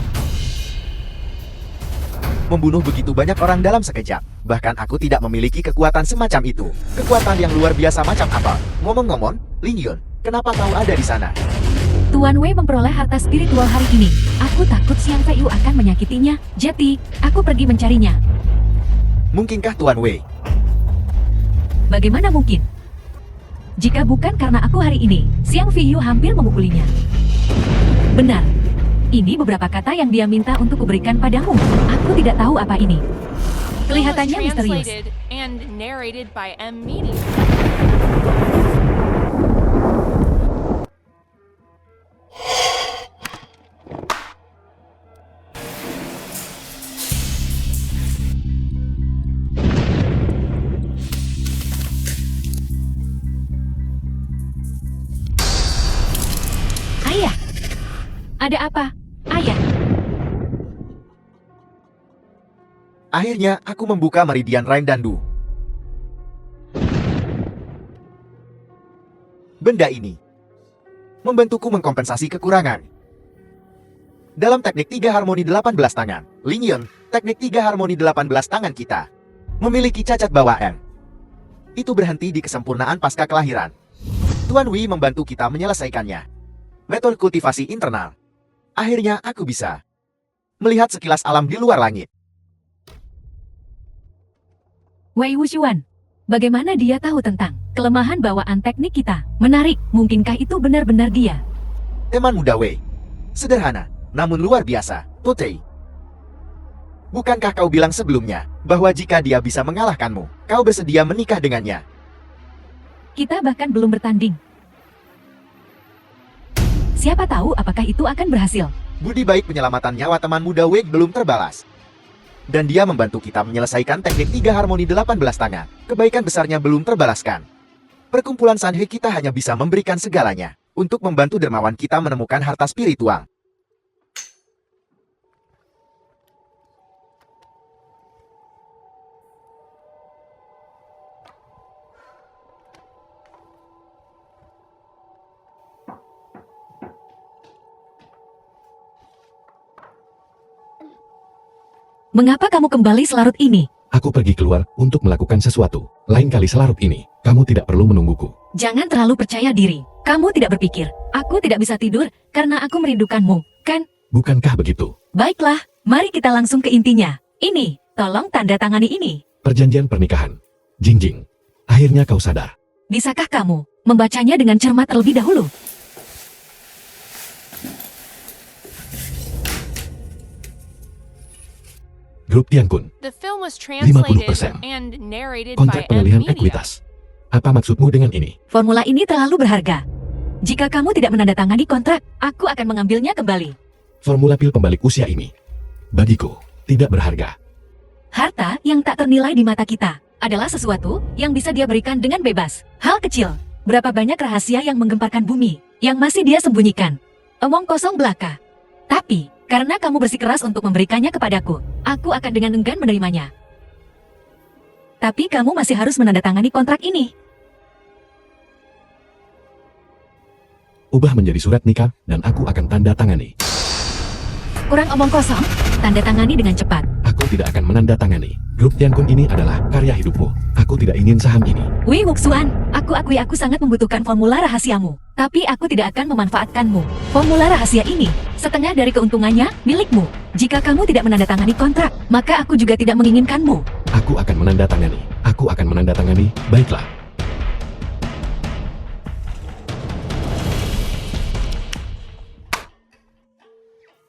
Membunuh begitu banyak orang dalam sekejap. Bahkan aku tidak memiliki kekuatan semacam itu. Kekuatan yang luar biasa macam apa? Ngomong-ngomong, Lingyun, kenapa kau ada di sana? Tuan Wei memperoleh harta spiritual hari ini. Aku takut Xiang Feiyu akan menyakitinya. Jadi, aku pergi mencarinya. Mungkinkah Tuan Wei? Bagaimana mungkin? Jika bukan karena aku hari ini, Xiang Feiyu hampir memukulinya. Benar. Ini beberapa kata yang dia minta untuk kuberikan padamu. Aku tidak tahu apa ini. Kelihatannya misterius. Translated and narrated by M. Meany. Ayah. Ada apa? Ayah. Akhirnya, aku membuka Meridian Rain Dandu. Benda ini membantuku mengkompensasi kekurangan. Dalam teknik 3 harmoni 18 tangan, Lingyun, teknik 3 harmoni 18 tangan kita memiliki cacat bawaan. Itu berhenti di kesempurnaan pasca kelahiran. Tuan Wei membantu kita menyelesaikannya. Metode kultivasi internal. Akhirnya aku bisa melihat sekilas alam di luar langit. Wei Wuxuan. Bagaimana dia tahu tentang kelemahan bawaan teknik kita? Menarik, mungkinkah itu benar-benar dia? Teman muda Wei. Sederhana, namun luar biasa, Putri. Bukankah kau bilang sebelumnya, bahwa jika dia bisa mengalahkanmu, kau bersedia menikah dengannya? Kita bahkan belum bertanding. Siapa tahu apakah itu akan berhasil. Budi baik penyelamatan nyawa teman muda Wei belum terbalas. Dan dia membantu kita menyelesaikan teknik 3 harmoni 18 tangan. Kebaikan besarnya belum terbalaskan. Perkumpulan Sanhei kita hanya bisa memberikan segalanya untuk membantu dermawan kita menemukan harta spiritual. Mengapa kamu kembali selarut ini? Aku pergi keluar untuk melakukan sesuatu. Lain kali selarut ini, kamu tidak perlu menungguku. Jangan terlalu percaya diri. Kamu tidak berpikir, aku tidak bisa tidur karena aku merindukanmu, kan? Bukankah begitu? Baiklah, mari kita langsung ke intinya. Ini, tolong tanda tangani ini. Perjanjian pernikahan. Jingjing. Akhirnya kau sadar. Bisakah kamu membacanya dengan cermat terlebih dahulu? Grup Tiankun. The film was 50% translated and narrated Kontrak by M pengalihan Media. ekuitas. Apa maksudmu dengan ini? Formula ini terlalu berharga. Jika kamu tidak menandatangani kontrak, aku akan mengambilnya kembali. Formula pil pembalik usia ini, bagiku, tidak berharga. Harta yang tak ternilai di mata kita adalah sesuatu yang bisa dia berikan dengan bebas. Hal kecil, berapa banyak rahasia yang menggemparkan bumi, yang masih dia sembunyikan. Omong kosong belaka. Tapi, karena kamu bersikeras untuk memberikannya kepadaku, aku akan dengan enggan menerimanya. Tapi kamu masih harus menandatangani kontrak ini. Ubah menjadi surat nikah, dan aku akan tanda tangani. Kurang omong kosong, tanda tangani dengan cepat. Aku tidak akan menandatangani. Grup Tiankun ini adalah karya hidupmu. Aku tidak ingin saham ini. Wei Wuxuan, aku akui aku sangat membutuhkan formula rahasiamu. Tapi aku tidak akan memanfaatkanmu. Formula rahasia ini, setengah dari keuntungannya, milikmu. Jika kamu tidak menandatangani kontrak, maka aku juga tidak menginginkanmu. Aku akan menandatangani. Aku akan menandatangani. Baiklah.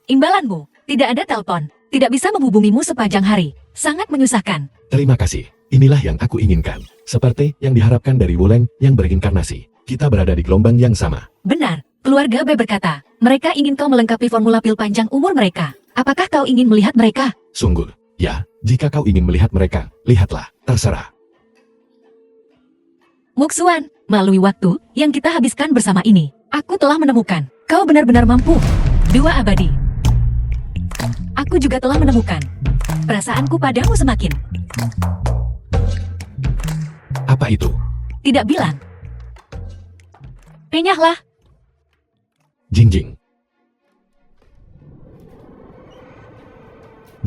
Imbalanmu, tidak ada telepon, tidak bisa menghubungimu sepanjang hari. Sangat menyusahkan. Terima kasih. Inilah yang aku inginkan. Seperti yang diharapkan dari Wuleng yang berinkarnasi. Kita berada di gelombang yang sama. Benar, keluarga B berkata, mereka ingin kau melengkapi formula pil panjang umur mereka. Apakah kau ingin melihat mereka? Sungguh, ya, jika kau ingin melihat mereka, lihatlah, terserah. Wuxuan, melalui waktu yang kita habiskan bersama ini, aku telah menemukan, kau benar-benar mampu. 2 abadi. Aku juga telah menemukan. Perasaanku padamu semakin. Apa itu? Tidak bilang. Renyahlah. Jingjing.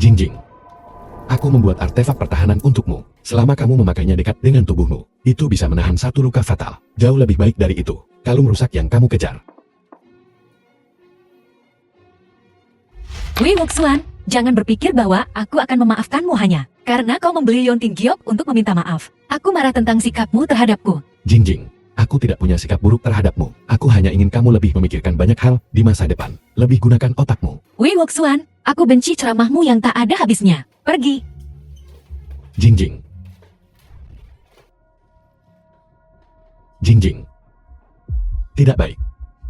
Jingjing. Aku membuat artefak pertahanan untukmu. Selama kamu memakainya dekat dengan tubuhmu, itu bisa menahan satu luka fatal. Jauh lebih baik dari itu. Kalung rusak yang kamu kejar. Wei Wuxuan, jangan berpikir bahwa aku akan memaafkanmu hanya karena kau membeli Yonting Giok untuk meminta maaf. Aku marah tentang sikapmu terhadapku. Jingjing. Aku tidak punya sikap buruk terhadapmu. Aku hanya ingin kamu lebih memikirkan banyak hal di masa depan. Lebih gunakan otakmu. Wei Wuxuan, aku benci ceramahmu yang tak ada habisnya. Pergi. Jingjing. Jingjing. Tidak baik.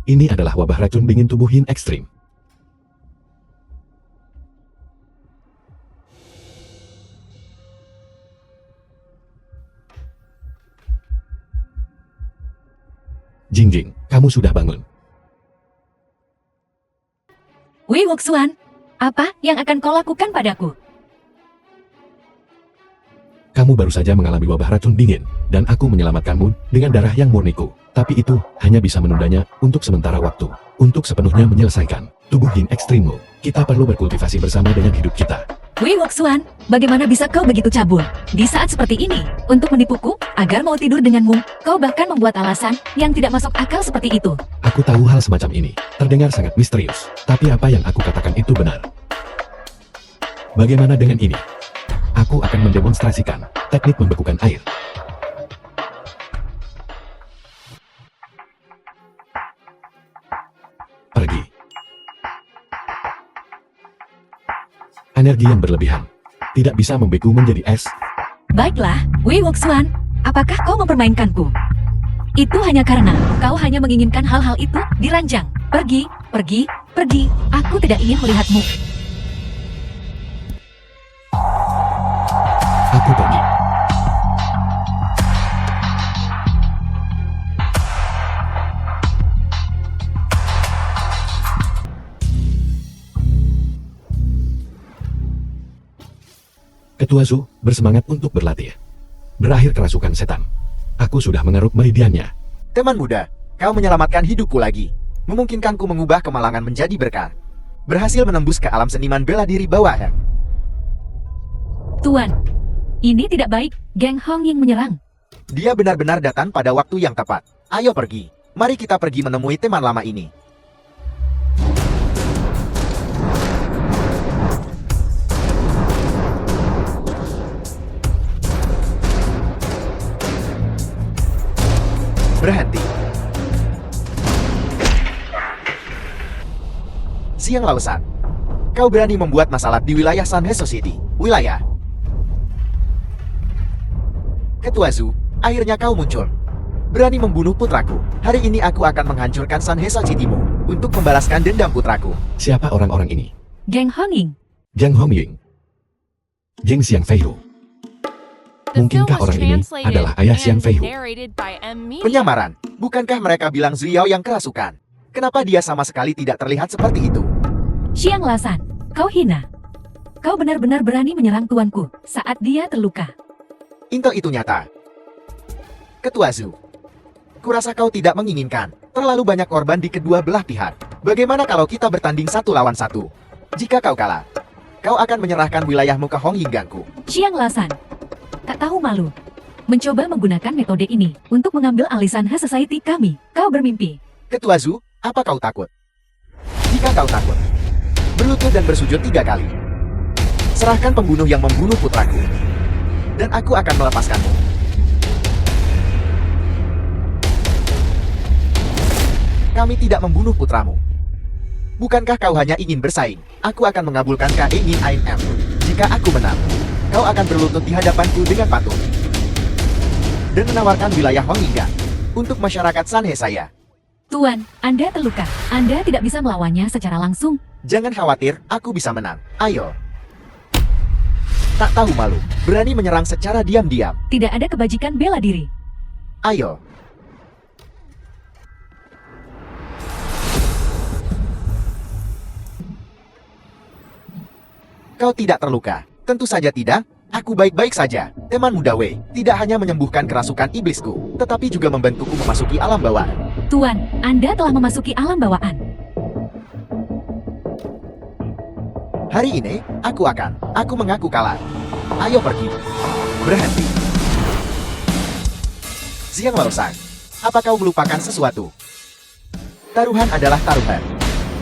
Ini adalah wabah racun dingin tubuh Yin ekstrim. Jingjing, kamu sudah bangun. Wei Wuxuan, apa yang akan kau lakukan padaku? Kamu baru saja mengalami wabah racun dingin, dan aku menyelamatkanmu dengan darah yang murniku. Tapi itu hanya bisa menundanya untuk sementara waktu. Untuk sepenuhnya menyelesaikan tubuh Yin ekstrimmu, kita perlu berkultivasi bersama dengan hidup kita. Wei Wuxuan, bagaimana bisa kau begitu cabul? Di saat seperti ini, untuk menipuku, agar mau tidur denganmu, kau bahkan membuat alasan yang tidak masuk akal seperti itu. Aku tahu hal semacam ini, terdengar sangat misterius. Tapi apa yang aku katakan itu benar. Bagaimana dengan ini? Aku akan mendemonstrasikan teknik membekukan air. Pergi. Energi yang berlebihan tidak bisa membeku menjadi es. Baiklah, Wei Wuxuan, apakah kau mempermainkanku? Itu hanya karena kau hanya menginginkan hal-hal itu diranjang. Pergi, pergi, pergi. Aku tidak ingin melihatmu. Aku pergi. Ketua Zhu bersemangat untuk berlatih. Berakhir kerasukan setan. Aku sudah mengeruk meridiannya. Teman muda, kau menyelamatkan hidupku lagi. Memungkinkanku mengubah kemalangan menjadi berkah. Berhasil menembus ke alam seniman bela diri bawahan. Tuan, ini tidak baik. Geng Hongying menyerang. Dia benar-benar datang pada waktu yang tepat. Ayo pergi. Mari kita pergi menemui teman lama ini. Berhenti. Siang Lausan. Kau berani membuat masalah di wilayah Sanhe Society. Wilayah. Ketua Zhu, akhirnya kau muncul. Berani membunuh putraku. Hari ini aku akan menghancurkan Sanhe Society-mu untuk membalaskan dendam putraku. Siapa orang-orang ini? Geng Hongying. Jiang Hongying. Jing Xiang Feihu. The film Mungkinkah was orang ini translated adalah ayah Xiang and Feihu? narrated by M. Media. Penyamaran. Bukankah mereka bilang Zuyao yang kerasukan? Kenapa dia sama sekali tidak terlihat seperti itu? Xiang Lasan, kau hina. Kau benar-benar berani menyerang tuanku saat dia terluka. Intel itu nyata. Ketua Zhu, kurasa kau tidak menginginkan terlalu banyak korban di kedua belah pihak. Bagaimana kalau kita bertanding 1 lawan 1? Jika kau kalah, kau akan menyerahkan wilayahmu ke Hongying Gangku. Xiang Lasan, tak tahu malu. Mencoba menggunakan metode ini untuk mengambil alih Sanhe Society kami. Kau bermimpi. Ketua Zhu, apa kau takut? Jika kau takut, berlutut dan bersujud 3 kali. Serahkan pembunuh yang membunuh putraku, dan aku akan melepaskanmu. Kami tidak membunuh putramu. Bukankah kau hanya ingin bersaing? Aku akan mengabulkan keinginan IM. Jika aku menang, kau akan berlutut di hadapanku dengan patuh dan menawarkan wilayah Honginga untuk masyarakat Sanhe saya. Tuan, Anda terluka. Anda tidak bisa melawannya secara langsung. Jangan khawatir, aku bisa menang. Ayo. Tak tahu malu, berani menyerang secara diam-diam. Tidak ada kebajikan bela diri. Ayo. Kau tidak terluka. Tentu saja tidak. Aku baik-baik saja. Teman muda Wei tidak hanya menyembuhkan kerasukan iblisku, tetapi juga membantuku memasuki alam bawah. Tuan, Anda telah memasuki alam bawaan. Hari ini, aku mengaku kalah. Ayo pergi. Berhenti. Xiang Laosang, apa kau melupakan sesuatu? Taruhan adalah taruhan.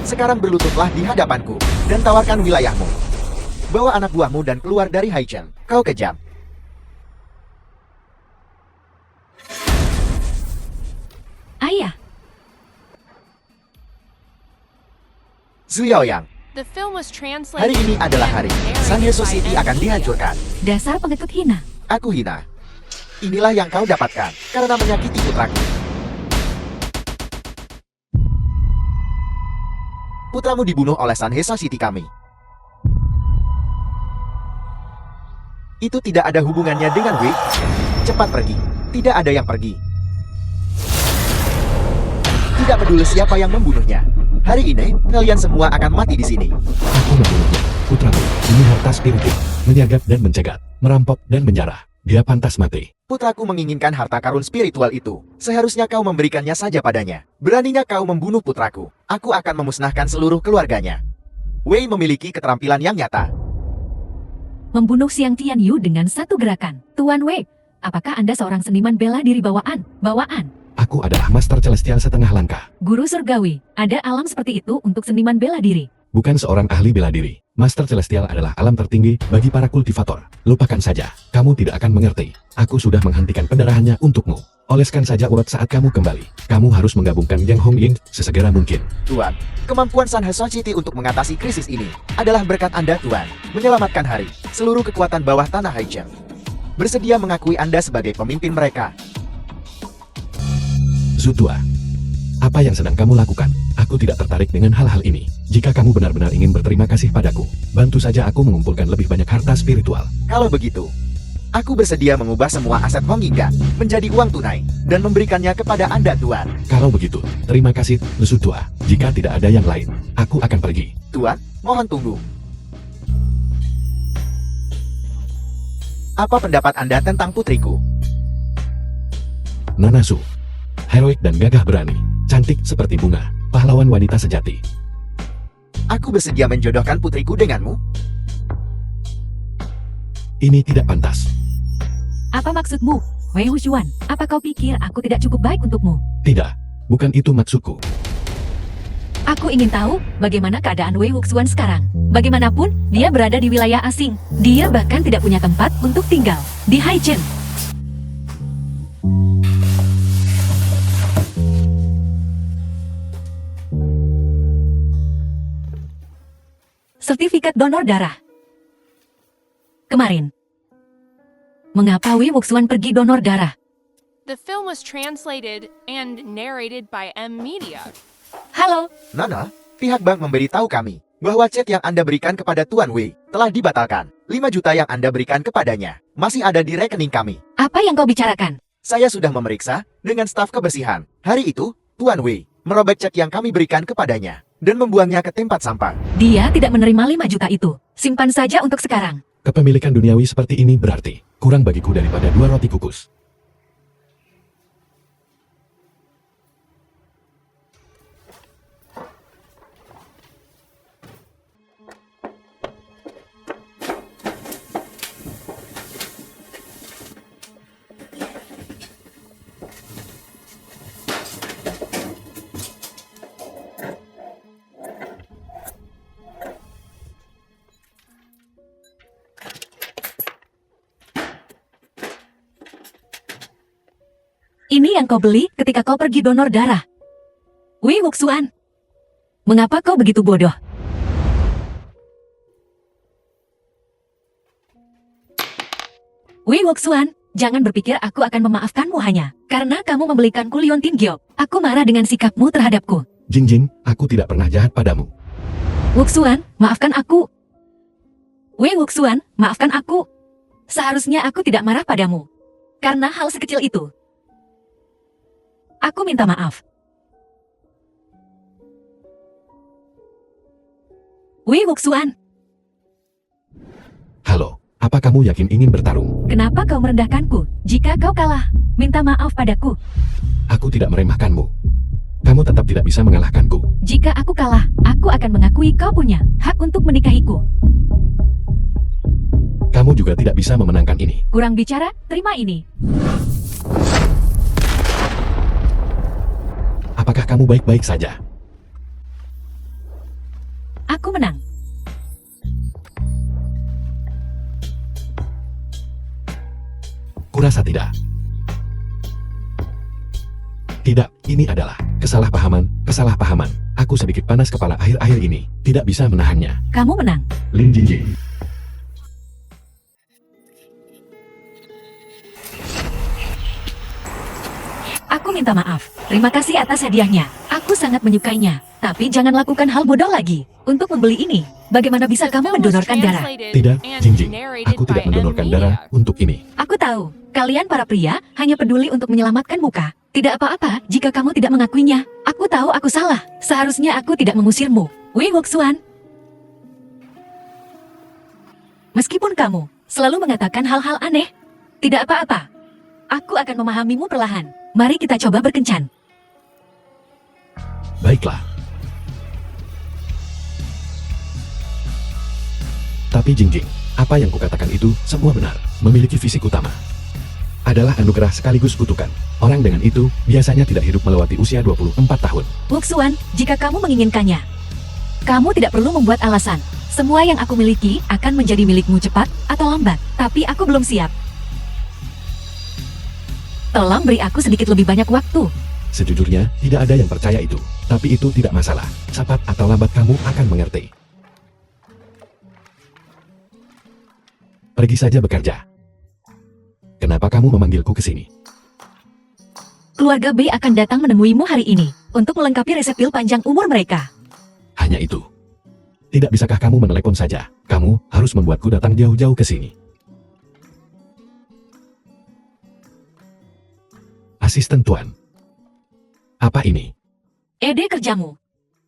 Sekarang berlututlah di hadapanku, dan tawarkan wilayahmu. Bawa anak buahmu dan keluar dari Haicheng. Kau kejam. Ayah, Zhu Yaoyang, The film was translated hari ini adalah hari. and narrated Sanhe by Society M. akan Media. dihancurkan. dasar pengikut hina. Aku hina. Inilah yang kau dapatkan karena menyakiti putraku. Putramu dibunuh oleh Sanhe Society kami. Itu tidak ada hubungannya dengan Wei. Cepat pergi. Tidak ada yang pergi. Tidak peduli siapa yang membunuhnya. Hari ini, kalian semua akan mati di sini. Aku membunuhnya. Putramu, ini harta spiritual. Menyergap dan mencegat, merampok dan menjarah. Dia pantas mati. Putraku menginginkan harta karun spiritual itu. Seharusnya kau memberikannya saja padanya. Beraninya kau membunuh putraku. Aku akan memusnahkan seluruh keluarganya. Wei memiliki keterampilan yang nyata. Membunuh Xiang Tianyu dengan satu gerakan. Tuan Wei, apakah Anda seorang seniman bela diri bawaan? Bawaan. Aku adalah Master Celestial setengah langkah. Guru surgawi, ada alam seperti itu untuk seniman bela diri. Bukan seorang ahli bela diri. Master Celestial adalah alam tertinggi bagi para kultivator. Lupakan saja. Kamu tidak akan mengerti. Aku sudah menghentikan pendarahannya untukmu. Oleskan saja urat saat kamu kembali. Kamu harus menggabungkan Jiang Hongying sesegera mungkin. Tuan, kemampuan Sanhe Society untuk mengatasi krisis ini adalah berkat Anda, Tuan. Menyelamatkan hari. Seluruh kekuatan bawah tanah Haicheng bersedia mengakui Anda sebagai pemimpin mereka. Zhu Tua, apa yang sedang kamu lakukan? Aku tidak tertarik dengan hal-hal ini. Jika kamu benar-benar ingin berterima kasih padaku, bantu saja aku mengumpulkan lebih banyak harta spiritual. Kalau begitu, aku bersedia mengubah semua aset Honginga menjadi uang tunai dan memberikannya kepada Anda, Tuan. Kalau begitu, terima kasih, Zhu Tua. Jika tidak ada yang lain, aku akan pergi. Tuan, mohon tunggu. Apa pendapat Anda tentang putriku? Nona Su, heroik dan gagah berani, cantik seperti bunga, pahlawan wanita sejati. Aku bersedia menjodohkan putriku denganmu. Ini tidak pantas. Apa maksudmu? Wei Wuxuan, apa kau pikir aku tidak cukup baik untukmu? Tidak, bukan itu maksudku. Aku ingin tahu bagaimana keadaan Wei Wuxuan sekarang. Bagaimanapun, dia berada di wilayah asing. Dia bahkan tidak punya tempat untuk tinggal di Haichen. Sertifikat donor darah. Kemarin. Mengapa Wei Wuxuan pergi donor darah? The film was translated and narrated by M Media. Halo, Nona, pihak bank memberitahu kami bahwa cek yang Anda berikan kepada Tuan Wei telah dibatalkan. 5 juta yang Anda berikan kepadanya masih ada di rekening kami. apa yang kau bicarakan? Saya sudah memeriksa dengan staf kebersihan. Hari itu, Tuan Wei merobek cek yang kami berikan kepadanya dan membuangnya ke tempat sampah. Dia tidak menerima 5 juta itu. Simpan saja untuk sekarang. Kepemilikan duniawi seperti ini berarti kurang bagiku daripada 2 roti kukus. Ini yang kau beli ketika kau pergi donor darah. Wei Wuxuan, mengapa kau begitu bodoh? Wei Wuxuan, jangan berpikir aku akan memaafkanmu hanya karena kamu membelikanku Liontin Giok. Aku marah dengan sikapmu terhadapku. Jingjing, aku tidak pernah jahat padamu. Wuxuan, maafkan aku. Wei Wuxuan, maafkan aku. Seharusnya aku tidak marah padamu. Karena hal sekecil itu. Aku minta maaf. Wei Wuxuan, Halo, apa kamu yakin ingin bertarung? kenapa kau merendahkanku? Jika kau kalah, minta maaf padaku. Aku tidak meremehkanmu. Kamu tetap tidak bisa mengalahkanku. Jika aku kalah, aku akan mengakui kau punya hak untuk menikahiku. Kamu juga tidak bisa memenangkan ini. Kurang bicara, terima ini. Apakah kamu baik-baik saja? Aku menang. Kurasa tidak. Tidak, ini adalah kesalahpahaman. Aku sedikit panas kepala akhir-akhir ini. Tidak bisa menahannya. Kamu menang. Lin Jingjing. Aku minta maaf. Terima kasih atas hadiahnya. Aku sangat menyukainya. Tapi jangan lakukan hal bodoh lagi. Untuk membeli ini, bagaimana bisa The kamu film was mendonorkan darah? translated Tidak, and Jingjing. narrated Aku tidak by M mendonorkan darah Media. untuk ini. Aku tahu, kalian para pria hanya peduli untuk menyelamatkan muka. Tidak apa-apa jika kamu tidak mengakuinya. Aku tahu aku salah. Seharusnya aku tidak mengusirmu. Wei Wuxuan. Meskipun kamu selalu mengatakan hal-hal aneh, tidak apa-apa. Aku akan memahamimu perlahan. Mari kita coba berkencan. Baiklah. Tapi Jingjing, apa yang kukatakan itu semua benar. Memiliki fisik utama adalah anugerah sekaligus kutukan. Orang dengan itu biasanya tidak hidup melewati usia 24 tahun. Wuxuan, jika kamu menginginkannya, kamu tidak perlu membuat alasan. Semua yang aku miliki akan menjadi milikmu cepat atau lambat. Tapi aku belum siap. Tolong beri aku sedikit lebih banyak waktu. Sejujurnya, tidak ada yang percaya itu. Tapi itu tidak masalah. Cepat atau lambat kamu akan mengerti. Pergi saja bekerja. Kenapa kamu memanggilku ke sini? Keluarga B akan datang menemuimu hari ini untuk melengkapi resep pil panjang umur mereka. Hanya itu. Tidak bisakah kamu menelepon saja? Kamu harus membuatku datang jauh-jauh ke sini. Asisten Tuan. Apa ini? Ide kerjamu.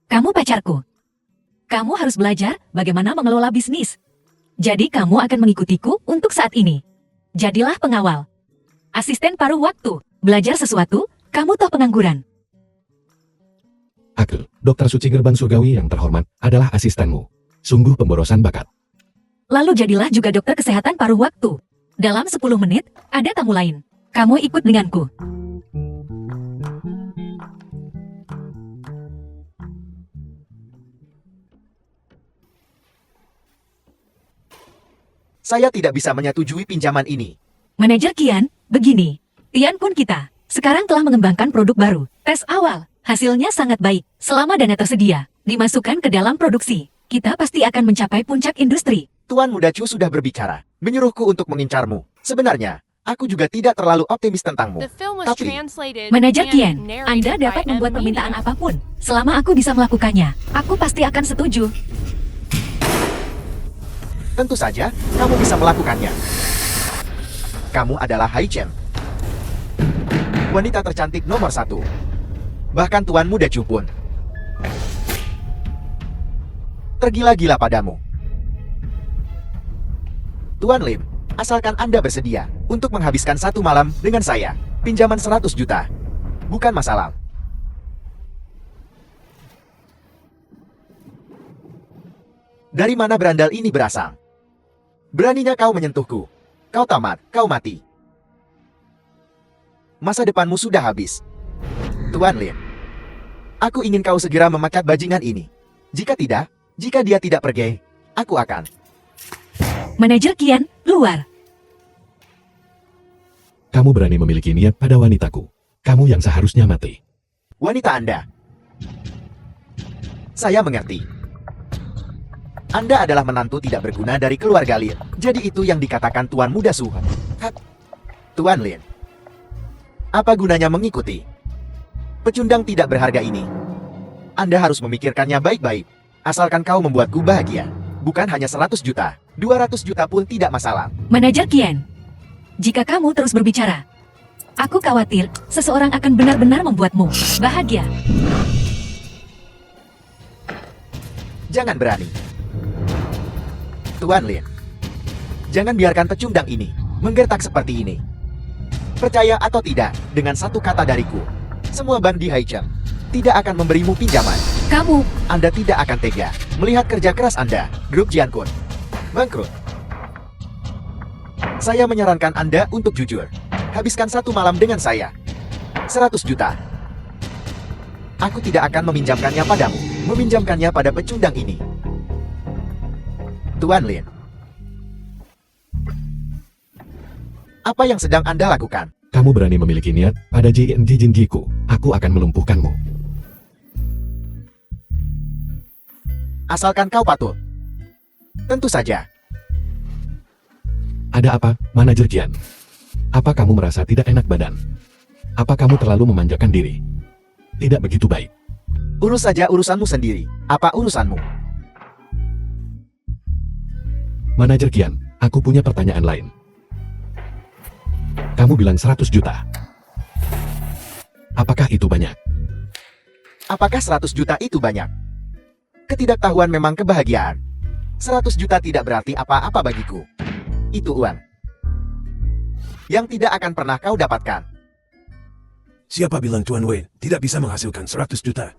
Kamu pacarku. Kamu harus belajar bagaimana mengelola bisnis. Jadi kamu akan mengikutiku untuk saat ini. Jadilah pengawal. Asisten paruh waktu. Belajar sesuatu, kamu toh pengangguran. Aku, Dokter Suci Gerbang Surgawi yang terhormat, adalah asistenmu. Sungguh pemborosan bakat. Lalu jadilah juga dokter kesehatan paruh waktu. Dalam 10 menit, ada tamu lain. Kamu ikut denganku. Saya tidak bisa menyetujui pinjaman ini. Manajer Kian, begini. Tian Kun kita sekarang telah mengembangkan produk baru. Tes awal, hasilnya sangat baik. Selama dana tersedia, dimasukkan ke dalam produksi, kita pasti akan mencapai puncak industri. Tuan Muda Chu sudah berbicara, menyuruhku untuk mengincarmu. Sebenarnya, aku juga tidak terlalu optimis tentangmu. The film was Tapi, translated Manajer and Kian, narrated Anda by dapat M. membuat permintaan Media. apapun. Selama aku bisa melakukannya, aku pasti akan setuju. tentu saja, kamu bisa melakukannya. Kamu adalah Hai Chen, wanita tercantik nomor 1. Bahkan Tuan Muda Chu pun tergila-gila padamu. Tuan Lim, asalkan Anda bersedia untuk menghabiskan 1 malam dengan saya, pinjaman 100 juta. Bukan masalah. Dari mana berandal ini berasal? Beraninya kau menyentuhku. Kau tamat, kau mati. Masa depanmu sudah habis. Tuan Lin, aku ingin kau segera memacat bajingan ini. Jika tidak, jika dia tidak pergi, aku akan. Manajer Kian, luar. Kamu berani memiliki niat pada wanitaku. Kamu yang seharusnya mati. Wanita Anda. Saya mengerti. Anda adalah menantu tidak berguna dari keluarga Lin. Jadi itu yang dikatakan Tuan Muda Su. Tuan Lin, apa gunanya mengikuti pecundang tidak berharga ini? Anda harus memikirkannya baik-baik. Asalkan kau membuatku bahagia. Bukan hanya 100 juta, 200 juta pun tidak masalah. Manajer Kian, jika kamu terus berbicara, aku khawatir seseorang akan benar-benar membuatmu bahagia. Jangan berani. Tuan Lin, jangan biarkan pecundang ini menggertak seperti ini. Percaya atau tidak, dengan satu kata dariku, semua bank di Haicheng tidak akan memberimu pinjaman. Kamu, Anda tidak akan tega melihat kerja keras Anda, grup Jiankun, bangkrut. Saya menyarankan Anda untuk jujur. Habiskan 1 malam dengan saya. 100 juta. Aku tidak akan meminjamkannya padamu. Meminjamkannya pada pecundang ini. Tuan Lin, apa yang sedang Anda lakukan? Kamu berani memiliki niat pada Jinjiku. Aku akan melumpuhkanmu. Asalkan kau patuh. Tentu saja. Ada apa, Manajer Kian? Apa kamu merasa tidak enak badan? Apa kamu terlalu memanjakan diri? Tidak begitu baik. Urus saja urusanmu sendiri. Apa urusanmu? Manajer Kian, aku punya pertanyaan lain. Kamu bilang 100 juta. Apakah itu banyak? Apakah 100 juta itu banyak? Ketidaktahuan memang kebahagiaan. 100 juta tidak berarti apa-apa bagiku. Itu uang yang tidak akan pernah kau dapatkan. Siapa bilang Tuan Wei tidak bisa menghasilkan 100 juta?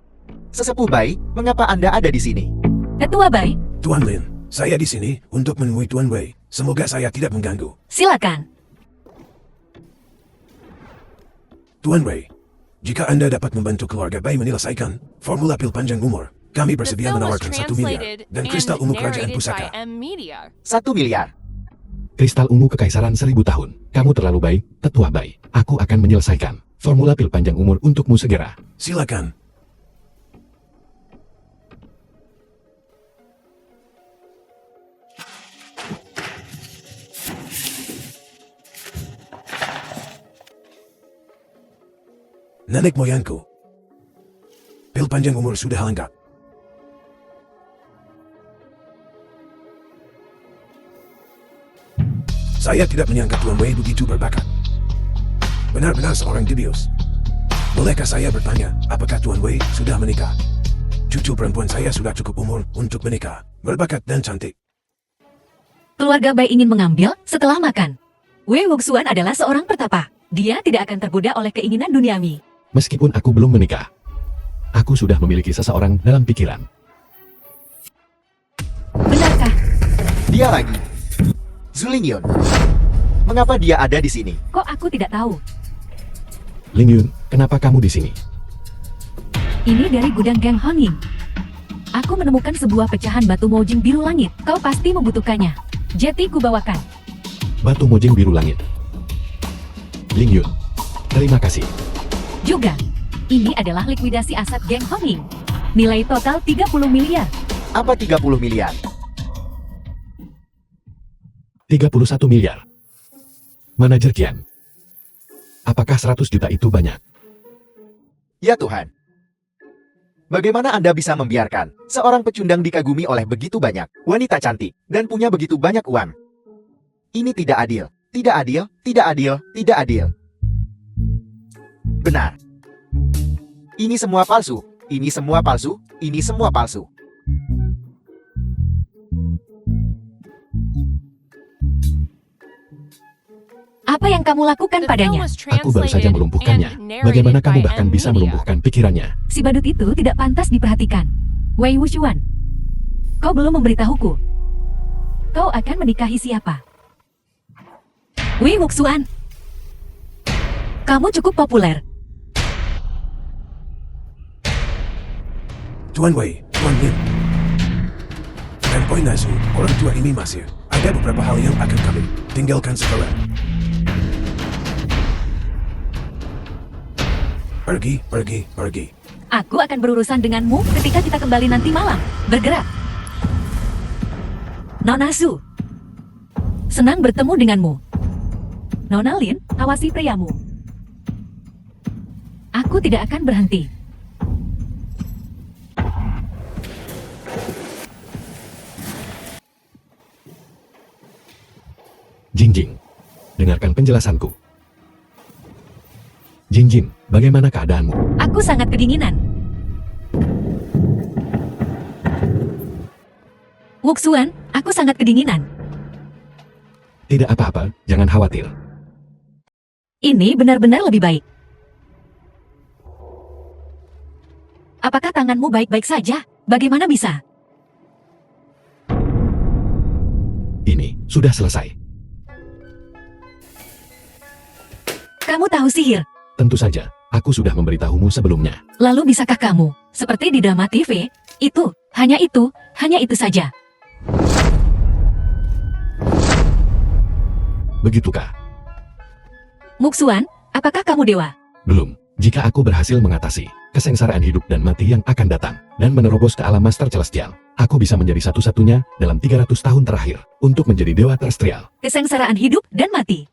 Sesepuh Bai, mengapa Anda ada di sini? Ketua Bai, Tuan Lin, saya di sini untuk menemui Tuan Wei. Semoga saya tidak mengganggu. silakan. Tuan Wei, jika Anda dapat membantu keluarga Bai menyelesaikan formula pil panjang umur, kami The bersedia film was menawarkan 1 miliar translated dan and kristal ungu kerajaan narrated pusaka. by M. Media. 1 miliar. Kristal ungu kekaisaran 1000 tahun. Kamu terlalu baik, tetua baik. Aku akan menyelesaikan formula pil panjang umur untukmu segera. Silakan. Nenek moyangku. Pil panjang umur sudah lengkap. Saya tidak menyangka Tuan Wei begitu berbakat. Benar-benar seorang jenius. Bolehkah saya bertanya, apakah Tuan Wei sudah menikah? Cucu perempuan saya sudah cukup umur untuk menikah, berbakat dan cantik. Keluarga Bai ingin mengambil setelah makan. Wei Wuxuan adalah seorang pertapa. Dia tidak akan tergoda oleh keinginan duniawi. Meskipun aku belum menikah, aku sudah memiliki seseorang dalam pikiran. Benarkah? Dia Dia lagi. Zulingyun. Mengapa dia ada di sini? Kok aku tidak tahu? Ling Yun, kenapa kamu di sini? Ini dari gudang Geng Honging. Aku menemukan sebuah pecahan batu mojing biru langit. Kau pasti membutuhkannya. Jeti kubawakan. Batu mojing biru langit. Ling Yun, terima kasih. Juga, ini adalah likuidasi aset Geng Honging. Nilai total 30 miliar. Apa 30 miliar? 31 miliar. Manajer Kian. Apakah 100 juta itu banyak? Ya Tuhan. Bagaimana Anda bisa membiarkan seorang pecundang dikagumi oleh begitu banyak wanita cantik dan punya begitu banyak uang? Ini tidak adil. Tidak adil, tidak adil, tidak adil. Benar. Ini semua palsu. Ini semua palsu. Ini semua palsu. Apa yang kamu lakukan The film padanya? was Aku baru saja translated melumpuhkannya. and narrated Bagaimana kamu by bahkan M. bisa Media. melumpuhkan pikirannya? Si badut itu tidak pantas diperhatikan. Wei Wuxuan, kau belum memberitahuku. Kau akan menikahi siapa? Wei Wuxuan, kamu cukup populer. Tuan Wei, Tuan Lin. Dan Poin Nasu, orang tua ini masih. Ada beberapa hal yang akan kami tinggalkan sekarang. Pergi, pergi, pergi. Aku akan berurusan denganmu ketika kita kembali nanti malam. Bergerak. Nona Su, senang bertemu denganmu. Nona Lin, awasi priamu. Aku tidak akan berhenti. Jingjing, dengarkan penjelasanku. Jingjing, bagaimana keadaanmu? Aku sangat kedinginan. Wuxuan, aku sangat kedinginan. Tidak apa-apa, jangan khawatir. Ini benar-benar lebih baik. Apakah tanganmu baik-baik saja? Bagaimana bisa? Ini sudah selesai. Kamu tahu sihir. Tentu saja, aku sudah memberitahumu sebelumnya. Lalu bisakah kamu, seperti di drama TV, hanya itu saja. Begitukah? Wuxuan, apakah kamu dewa? Belum. Jika aku berhasil mengatasi kesengsaraan hidup dan mati yang akan datang, dan menerobos ke alam Master Celestial, aku bisa menjadi satu-satunya dalam 300 tahun terakhir untuk menjadi dewa terrestrial. Kesengsaraan hidup dan mati.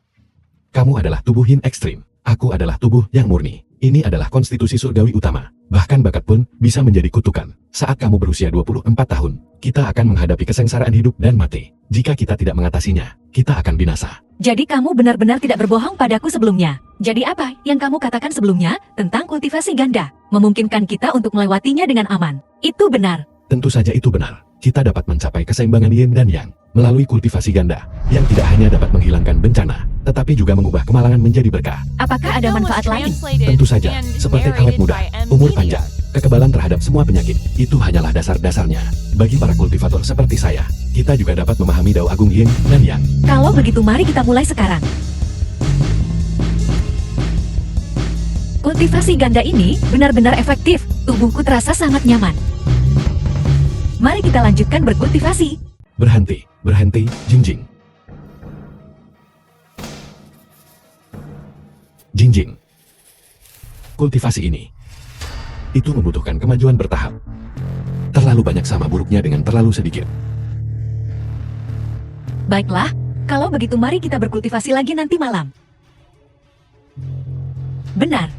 Kamu adalah tubuh yin ekstrim. Aku adalah tubuh yang murni. Ini adalah konstitusi surgawi utama. Bahkan bakat pun bisa menjadi kutukan. Saat kamu berusia 24 tahun, kita akan menghadapi kesengsaraan hidup dan mati. Jika kita tidak mengatasinya, kita akan binasa. Jadi kamu benar-benar tidak berbohong padaku sebelumnya. Jadi apa yang kamu katakan sebelumnya tentang kultivasi ganda? Memungkinkan kita untuk melewatinya dengan aman. Itu benar. Tentu saja itu benar. Kita dapat mencapai keseimbangan yin dan yang melalui kultivasi ganda yang tidak hanya dapat menghilangkan bencana, tetapi juga mengubah kemalangan menjadi berkah. Apakah ada manfaat lain? Tentu saja, seperti awet muda, umur panjang, kekebalan terhadap semua penyakit. Itu hanyalah dasar-dasarnya. Bagi para kultivator seperti saya, kita juga dapat memahami dao agung yin dan yang. Kalau begitu mari kita mulai sekarang. Kultivasi ganda ini benar-benar efektif. Tubuhku terasa sangat nyaman. Mari kita lanjutkan berkultivasi. Berhenti, berhenti, Jingjing. Jingjing. Kultivasi ini, itu membutuhkan kemajuan bertahap. Terlalu banyak sama buruknya dengan terlalu sedikit. Baiklah, kalau begitu mari kita berkultivasi lagi nanti malam. Benar.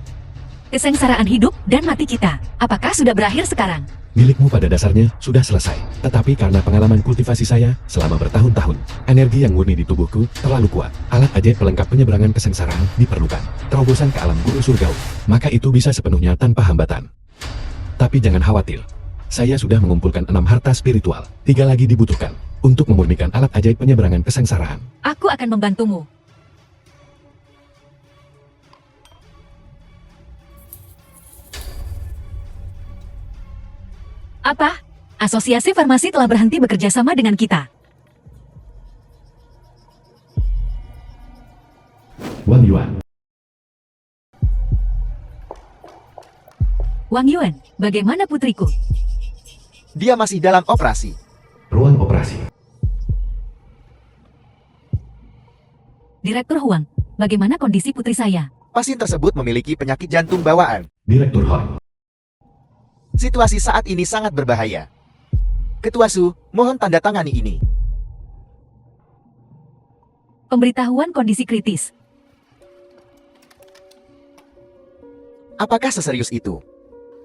Kesengsaraan hidup dan mati kita, apakah sudah berakhir sekarang? Milikmu pada dasarnya sudah selesai. Tetapi karena pengalaman kultivasi saya selama bertahun-tahun, energi yang murni di tubuhku terlalu kuat. Alat ajaib pelengkap penyeberangan kesengsaraan diperlukan. Terobosan ke alam guru surgawi. Maka itu bisa sepenuhnya tanpa hambatan. Tapi jangan khawatir. Saya sudah mengumpulkan 6 harta spiritual. 3 lagi dibutuhkan untuk memurnikan alat ajaib penyeberangan kesengsaraan. Aku akan membantumu. Apa? Asosiasi farmasi telah berhenti bekerja sama dengan kita. Wang Yuan. Wang Yuan, bagaimana putriku? Dia masih dalam operasi. Ruang operasi. Direktur Huang, bagaimana kondisi putri saya? Pasien tersebut memiliki penyakit jantung bawaan. Direktur Hoi. Situasi saat ini sangat berbahaya. Ketua Su, mohon tanda tangani ini. Pemberitahuan kondisi kritis. Apakah seserius itu?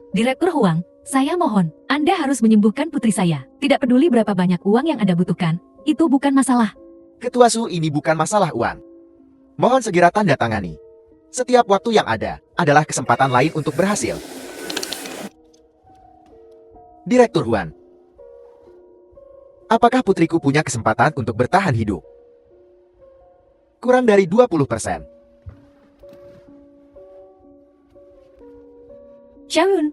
Direktur Huang, saya mohon, Anda harus menyembuhkan putri saya. Tidak peduli berapa banyak uang yang Anda butuhkan, itu bukan masalah. Ketua Su, ini bukan masalah uang. Mohon segera tanda tangani. Setiap waktu yang ada adalah kesempatan lain untuk berhasil. Direktur Huan, apakah putriku punya kesempatan untuk bertahan hidup? Kurang dari 20%. Xiaoyun,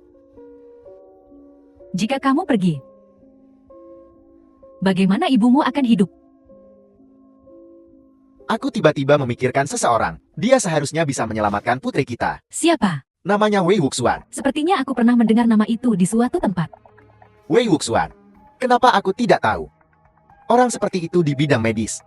jika kamu pergi, bagaimana ibumu akan hidup? Aku tiba-tiba memikirkan seseorang. Dia seharusnya bisa menyelamatkan putri kita. Siapa? Namanya Wei Wuxuan. Sepertinya aku pernah mendengar nama itu di suatu tempat. Wei Wuxuan. Kenapa aku tidak tahu? Orang seperti itu di bidang medis.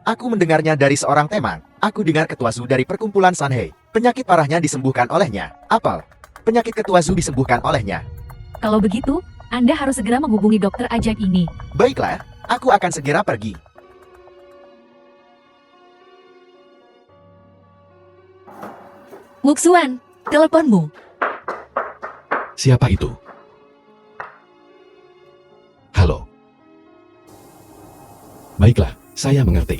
Aku mendengarnya dari seorang teman. Aku dengar Ketua Su dari perkumpulan Sanhei. Penyakit parahnya disembuhkan olehnya. Apel. Penyakit Ketua Su disembuhkan olehnya. Kalau begitu, Anda harus segera menghubungi dokter ajaib ini. Baiklah, aku akan segera pergi. Wuxuan, teleponmu. Siapa itu? Halo. Baiklah, saya mengerti.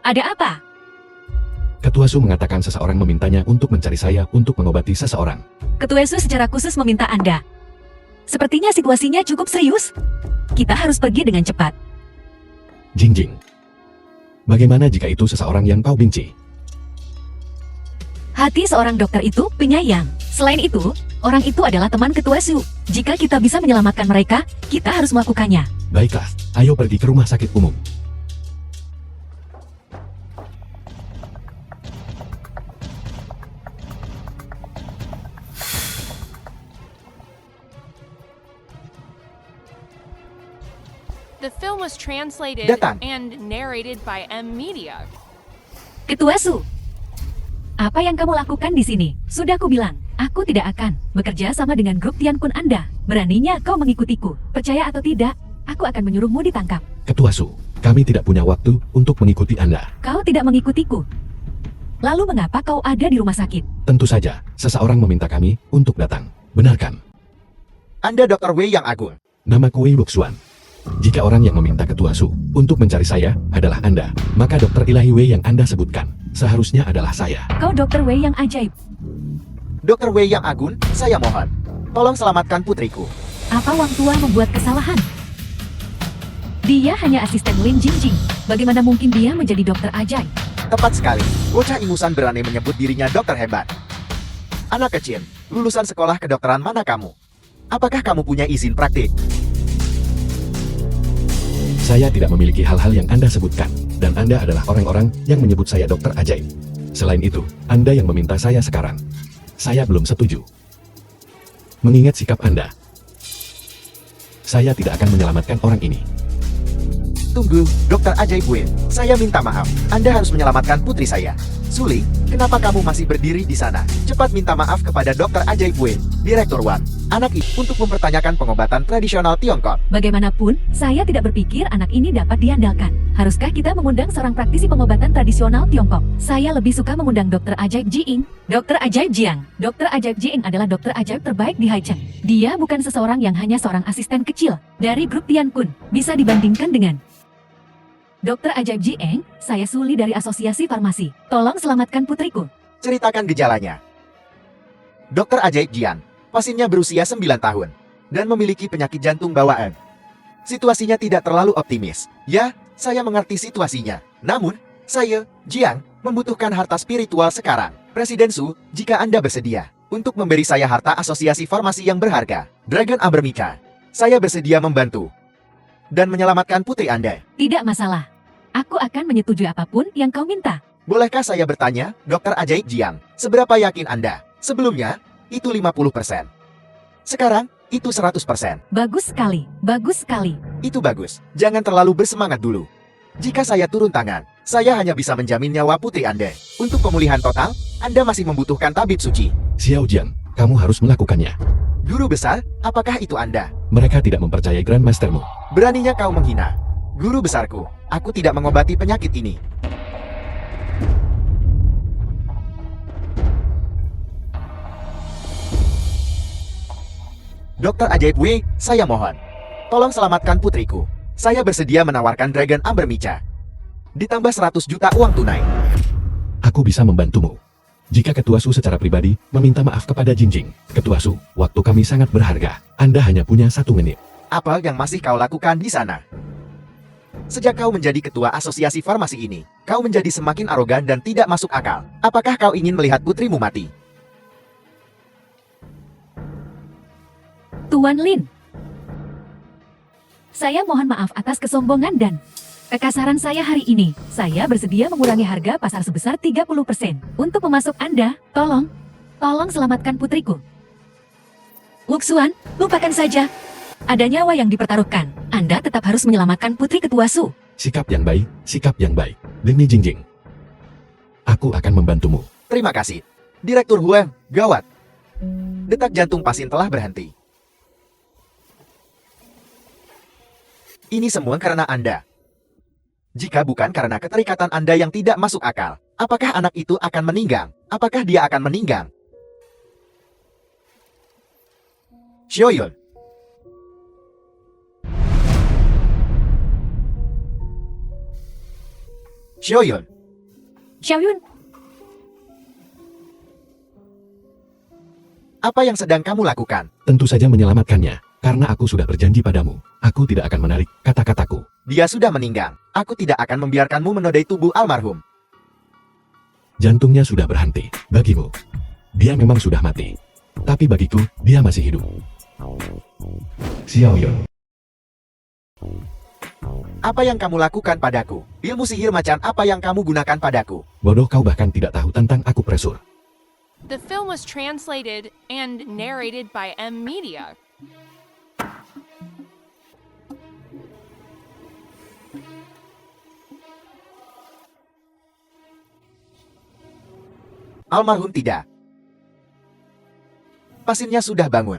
Ada apa? Ketua Su mengatakan seseorang memintanya untuk mencari saya untuk mengobati seseorang. Ketua Su secara khusus meminta Anda. Sepertinya situasinya cukup serius. Kita harus pergi dengan cepat. Jingjing. Bagaimana jika itu seseorang yang kau benci? Hati seorang dokter itu penyayang. Selain itu, orang itu adalah teman Ketua Su. Jika kita bisa menyelamatkan mereka, kita harus melakukannya. Baiklah, ayo pergi ke rumah sakit umum. The film was translated Datang. and narrated by M Media. Ketua Su, apa yang kamu lakukan di sini? Sudah aku bilang, aku tidak akan bekerja sama dengan grup Tian Kun Anda. Beraninya kau mengikutiku. Percaya atau tidak, aku akan menyuruhmu ditangkap. Ketua Su, kami tidak punya waktu untuk mengikuti Anda. Kau tidak mengikutiku. Lalu mengapa kau ada di rumah sakit? Tentu saja, seseorang meminta kami untuk datang. Benarkan? Anda Dr. Wei yang agung. Namaku Wei Wuxuan. Jika orang yang meminta Ketua Su untuk mencari saya adalah Anda, maka dokter ilahi Wei yang Anda sebutkan seharusnya adalah saya. Kau dokter Wei yang ajaib. Dr. Wei yang agung, saya mohon. Tolong selamatkan putriku. Apa Wang Tua membuat kesalahan? Dia hanya asisten Lin Jingjing. Bagaimana mungkin dia menjadi dokter ajaib? Tepat sekali. Bocah ingusan berani menyebut dirinya dokter hebat. Anak kecil, lulusan sekolah kedokteran mana kamu? Apakah kamu punya izin praktik? Saya tidak memiliki hal-hal yang Anda sebutkan, dan Anda adalah orang-orang yang menyebut saya dokter ajaib. Selain itu, Anda yang meminta saya sekarang. Saya belum setuju. Mengingat sikap Anda, saya tidak akan menyelamatkan orang ini. Tunggu, Dokter Ajaib Win. Saya minta maaf. Anda harus menyelamatkan putri saya. Suli, kenapa kamu masih berdiri di sana? Cepat minta maaf kepada Dokter Ajaib Win, Direktur Wan, anak itu untuk mempertanyakan pengobatan tradisional Tiongkok. Bagaimanapun, saya tidak berpikir anak ini dapat diandalkan. Haruskah kita mengundang seorang praktisi pengobatan tradisional Tiongkok? Saya lebih suka mengundang Dokter Ajaib Jiing, Dokter Ajaib Jiang. Dokter Ajaib Jiing adalah dokter ajaib terbaik di Haicheng. Dia bukan seseorang yang hanya seorang asisten kecil dari grup Tian Kun. Bisa dibandingkan dengan Dokter Ajaib Jieng, saya Suli dari Asosiasi Farmasi. Tolong selamatkan putriku. Ceritakan gejalanya. Dokter Ajaib Jian, pasiennya berusia 9 tahun dan memiliki penyakit jantung bawaan. Situasinya tidak terlalu optimis. Ya, saya mengerti situasinya. Namun, saya, Jiang, membutuhkan harta spiritual sekarang. Presiden Su, jika Anda bersedia untuk memberi saya harta asosiasi farmasi yang berharga, Dragon Amber Mika, saya bersedia membantu dan menyelamatkan putri Anda. Tidak masalah. Aku akan menyetujui apapun yang kau minta. Bolehkah saya bertanya, Dokter Ajaib Jiang, seberapa yakin Anda? Sebelumnya, itu 50%. Sekarang, itu 100%. Bagus sekali, bagus sekali. Itu bagus. Jangan terlalu bersemangat dulu. Jika saya turun tangan, saya hanya bisa menjamin nyawa putri Anda. Untuk pemulihan total, Anda masih membutuhkan tabib suci. Xiao Jian, kamu harus melakukannya. Guru besar, apakah itu Anda? Mereka tidak mempercayai Grandmastermu. Beraninya kau menghina. Guru besarku, aku tidak mengobati penyakit ini. Dokter Ajaib Wei, saya mohon. Tolong selamatkan putriku. Saya bersedia menawarkan Dragon Amber Micha. Ditambah 100 juta uang tunai. Aku bisa membantumu. Jika Ketua Su secara pribadi meminta maaf kepada Jinjing, Ketua Su, waktu kami sangat berharga. Anda hanya punya 1 menit. Apa yang masih kau lakukan di sana? Sejak kau menjadi ketua asosiasi farmasi ini, kau menjadi semakin arogan dan tidak masuk akal. Apakah kau ingin melihat putrimu mati? Tuan Lin. Saya mohon maaf atas kesombongan dan kekasaran saya hari ini. Saya bersedia mengurangi harga pasar sebesar 30%. Untuk memasuk Anda, tolong selamatkan putriku. Wuxuan, lupakan saja. Ada nyawa yang dipertaruhkan. Anda tetap harus menyelamatkan putri Ketua Su. Sikap yang baik, sikap yang baik. Demi Jinjing. Aku akan membantumu. Terima kasih. Direktur Huang, gawat. Detak jantung pasien telah berhenti. Ini semua karena Anda. Jika bukan karena keterikatan Anda yang tidak masuk akal, apakah anak itu akan meninggal? Apakah dia akan meninggal? Xiaoyun. Xiaoyun. Xiaoyun, Apa yang sedang kamu lakukan? Tentu saja menyelamatkannya, karena aku sudah berjanji padamu. Aku tidak akan menarik kata-kataku. Dia sudah meninggal. Aku tidak akan membiarkanmu menodai tubuh almarhum. Jantungnya sudah berhenti. Bagimu, dia memang sudah mati. Tapi bagiku, dia masih hidup. Xiaoyun. Apa yang kamu lakukan padaku? Ilmu sihir macan apa yang kamu gunakan padaku? Bodoh, kau bahkan tidak tahu tentang akupresur. The film was translated and narrated by M Media. Almarhum tidak. Pasiennya sudah bangun.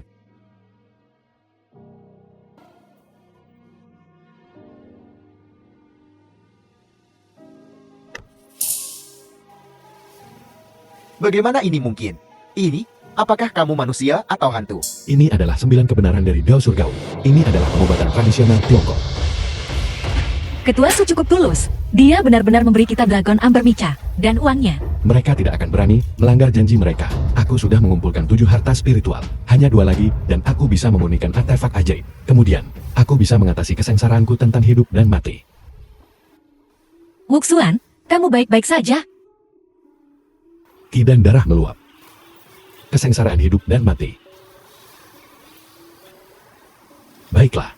Bagaimana ini mungkin? Ini, apakah kamu manusia atau hantu? Ini adalah 9 kebenaran dari Dao Surgawi. Ini adalah pengobatan tradisional Tiongkok. Ketua Su cukup tulus. Dia benar-benar memberi kita Dragon Amber Micha dan uangnya. Mereka tidak akan berani melanggar janji mereka. Aku sudah mengumpulkan 7 harta spiritual. Hanya 2 lagi, dan aku bisa memurnikan artefak ajaib. Kemudian, aku bisa mengatasi kesengsaraanku tentang hidup dan mati. Wuxuan, kamu baik-baik saja? Ki dan darah meluap. Kesengsaraan hidup dan mati. Baiklah.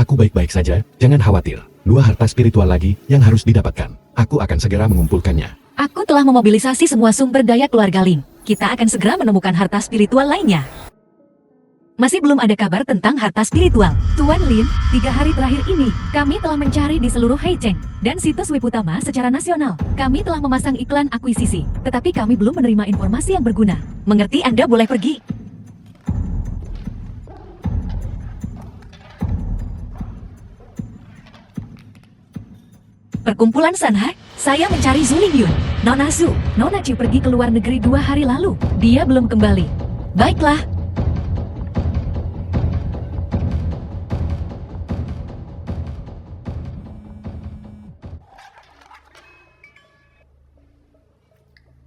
Aku baik-baik saja, jangan khawatir. 2 harta spiritual lagi yang harus didapatkan. Aku akan segera mengumpulkannya. Aku telah memobilisasi semua sumber daya keluarga Lin. Kita akan segera menemukan harta spiritual lainnya. Masih belum ada kabar tentang harta spiritual. Tuan Lin, 3 hari terakhir ini, kami telah mencari di seluruh Heicheng dan situs web utama secara nasional. Kami telah memasang iklan akuisisi, tetapi kami belum menerima informasi yang berguna. Mengerti, Anda boleh pergi. Perkumpulan Sanhai, saya mencari Zu Lingyun. Nona Zu, Nona Chiu pergi ke luar negeri 2 hari lalu. Dia belum kembali. Baiklah.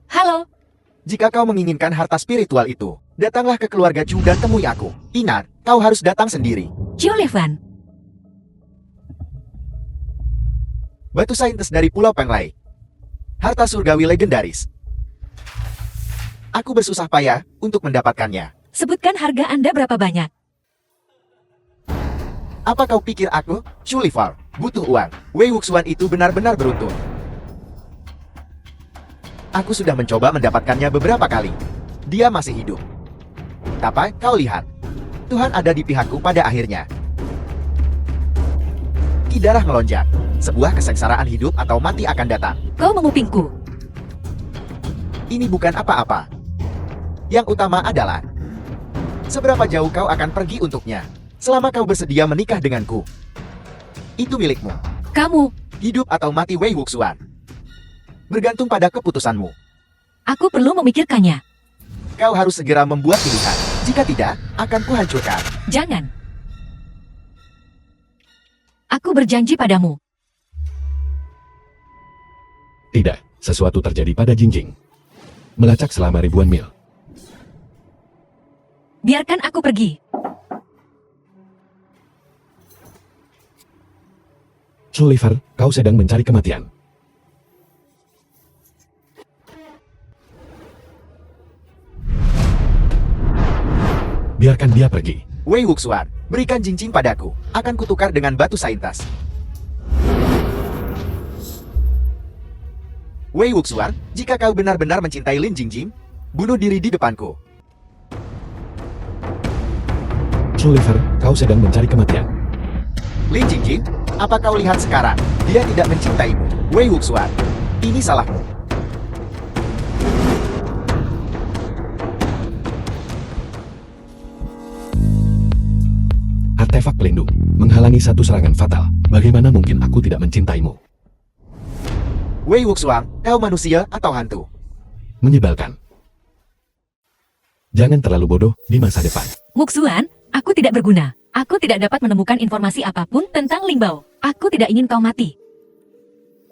Halo, Jika kau menginginkan harta spiritual itu, datanglah ke keluarga Chu dan temui aku. Ingat, kau harus datang sendiri. Chiu Levan. Batu saintis dari Pulau Penglai. Harta surgawi legendaris. Aku bersusah payah untuk mendapatkannya. Sebutkan harga Anda berapa banyak. Apa kau pikir aku, Chu Lifar, butuh uang. Wei Wuxian itu benar-benar beruntung. Aku sudah mencoba mendapatkannya beberapa kali. Dia masih hidup. Tapi kau lihat, Tuhan ada di pihakku pada akhirnya. Ki darah melonjak. Sebuah kesengsaraan hidup atau mati akan datang. Kau mengupingku. Ini bukan apa-apa. Yang utama adalah seberapa jauh kau akan pergi untuknya. Selama kau bersedia menikah denganku, itu milikmu. Kamu, Hidup atau mati Wei Wuxian. Bergantung pada keputusanmu. aku perlu memikirkannya. Kau harus segera membuat pilihan. Jika tidak, akan kuhancurkan. Jangan. Aku berjanji padamu. Tidak, sesuatu terjadi pada Jingjing. Melacak selama ribuan mil. Biarkan aku pergi. Sulliver, kau sedang mencari kematian. Biarkan dia pergi. Wei Wuxian, berikan Jingjing padaku. Akan kutukar dengan batu saintas. Wei Wuxian, jika kau benar-benar mencintai Lin Jingjing, bunuh diri di depanku. Sulliver, kau sedang mencari kematian. Lin Jingjing, apa kau lihat sekarang? Dia tidak mencintaimu. Wei Wuxian, ini salahmu. Artefak pelindung, menghalangi satu serangan fatal. Bagaimana mungkin aku tidak mencintaimu? Wei Wuxian, kau manusia atau hantu? Menyebalkan. Jangan terlalu bodoh di masa depan. Wuxian, aku tidak berguna. Aku tidak dapat menemukan informasi apapun tentang Lingbao. Aku tidak ingin kau mati.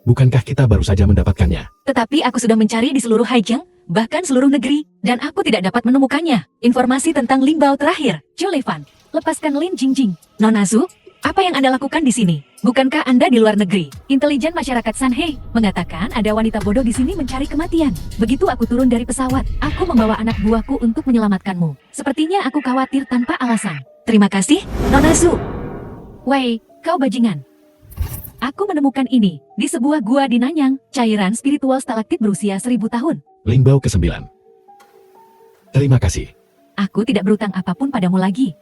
Bukankah kita baru saja mendapatkannya? Tetapi aku sudah mencari di seluruh Haijiang, bahkan seluruh negeri, dan aku tidak dapat menemukannya. Informasi tentang Lingbao terakhir. Sullivan, lepaskan Lin Jingjing. Nona Zhu, apa yang Anda lakukan di sini? Bukankah Anda di luar negeri? Intelijen masyarakat Sanhei mengatakan ada wanita bodoh di sini mencari kematian. Begitu aku turun dari pesawat, aku membawa anak buahku untuk menyelamatkanmu. Sepertinya aku khawatir tanpa alasan. Terima kasih, Nona Zhu. Wei, kau bajingan. Aku menemukan ini di sebuah gua di Nanyang, cairan spiritual stalaktit berusia 1000 tahun. Lingbao ke-9. Terima kasih. Aku tidak berutang apapun padamu lagi.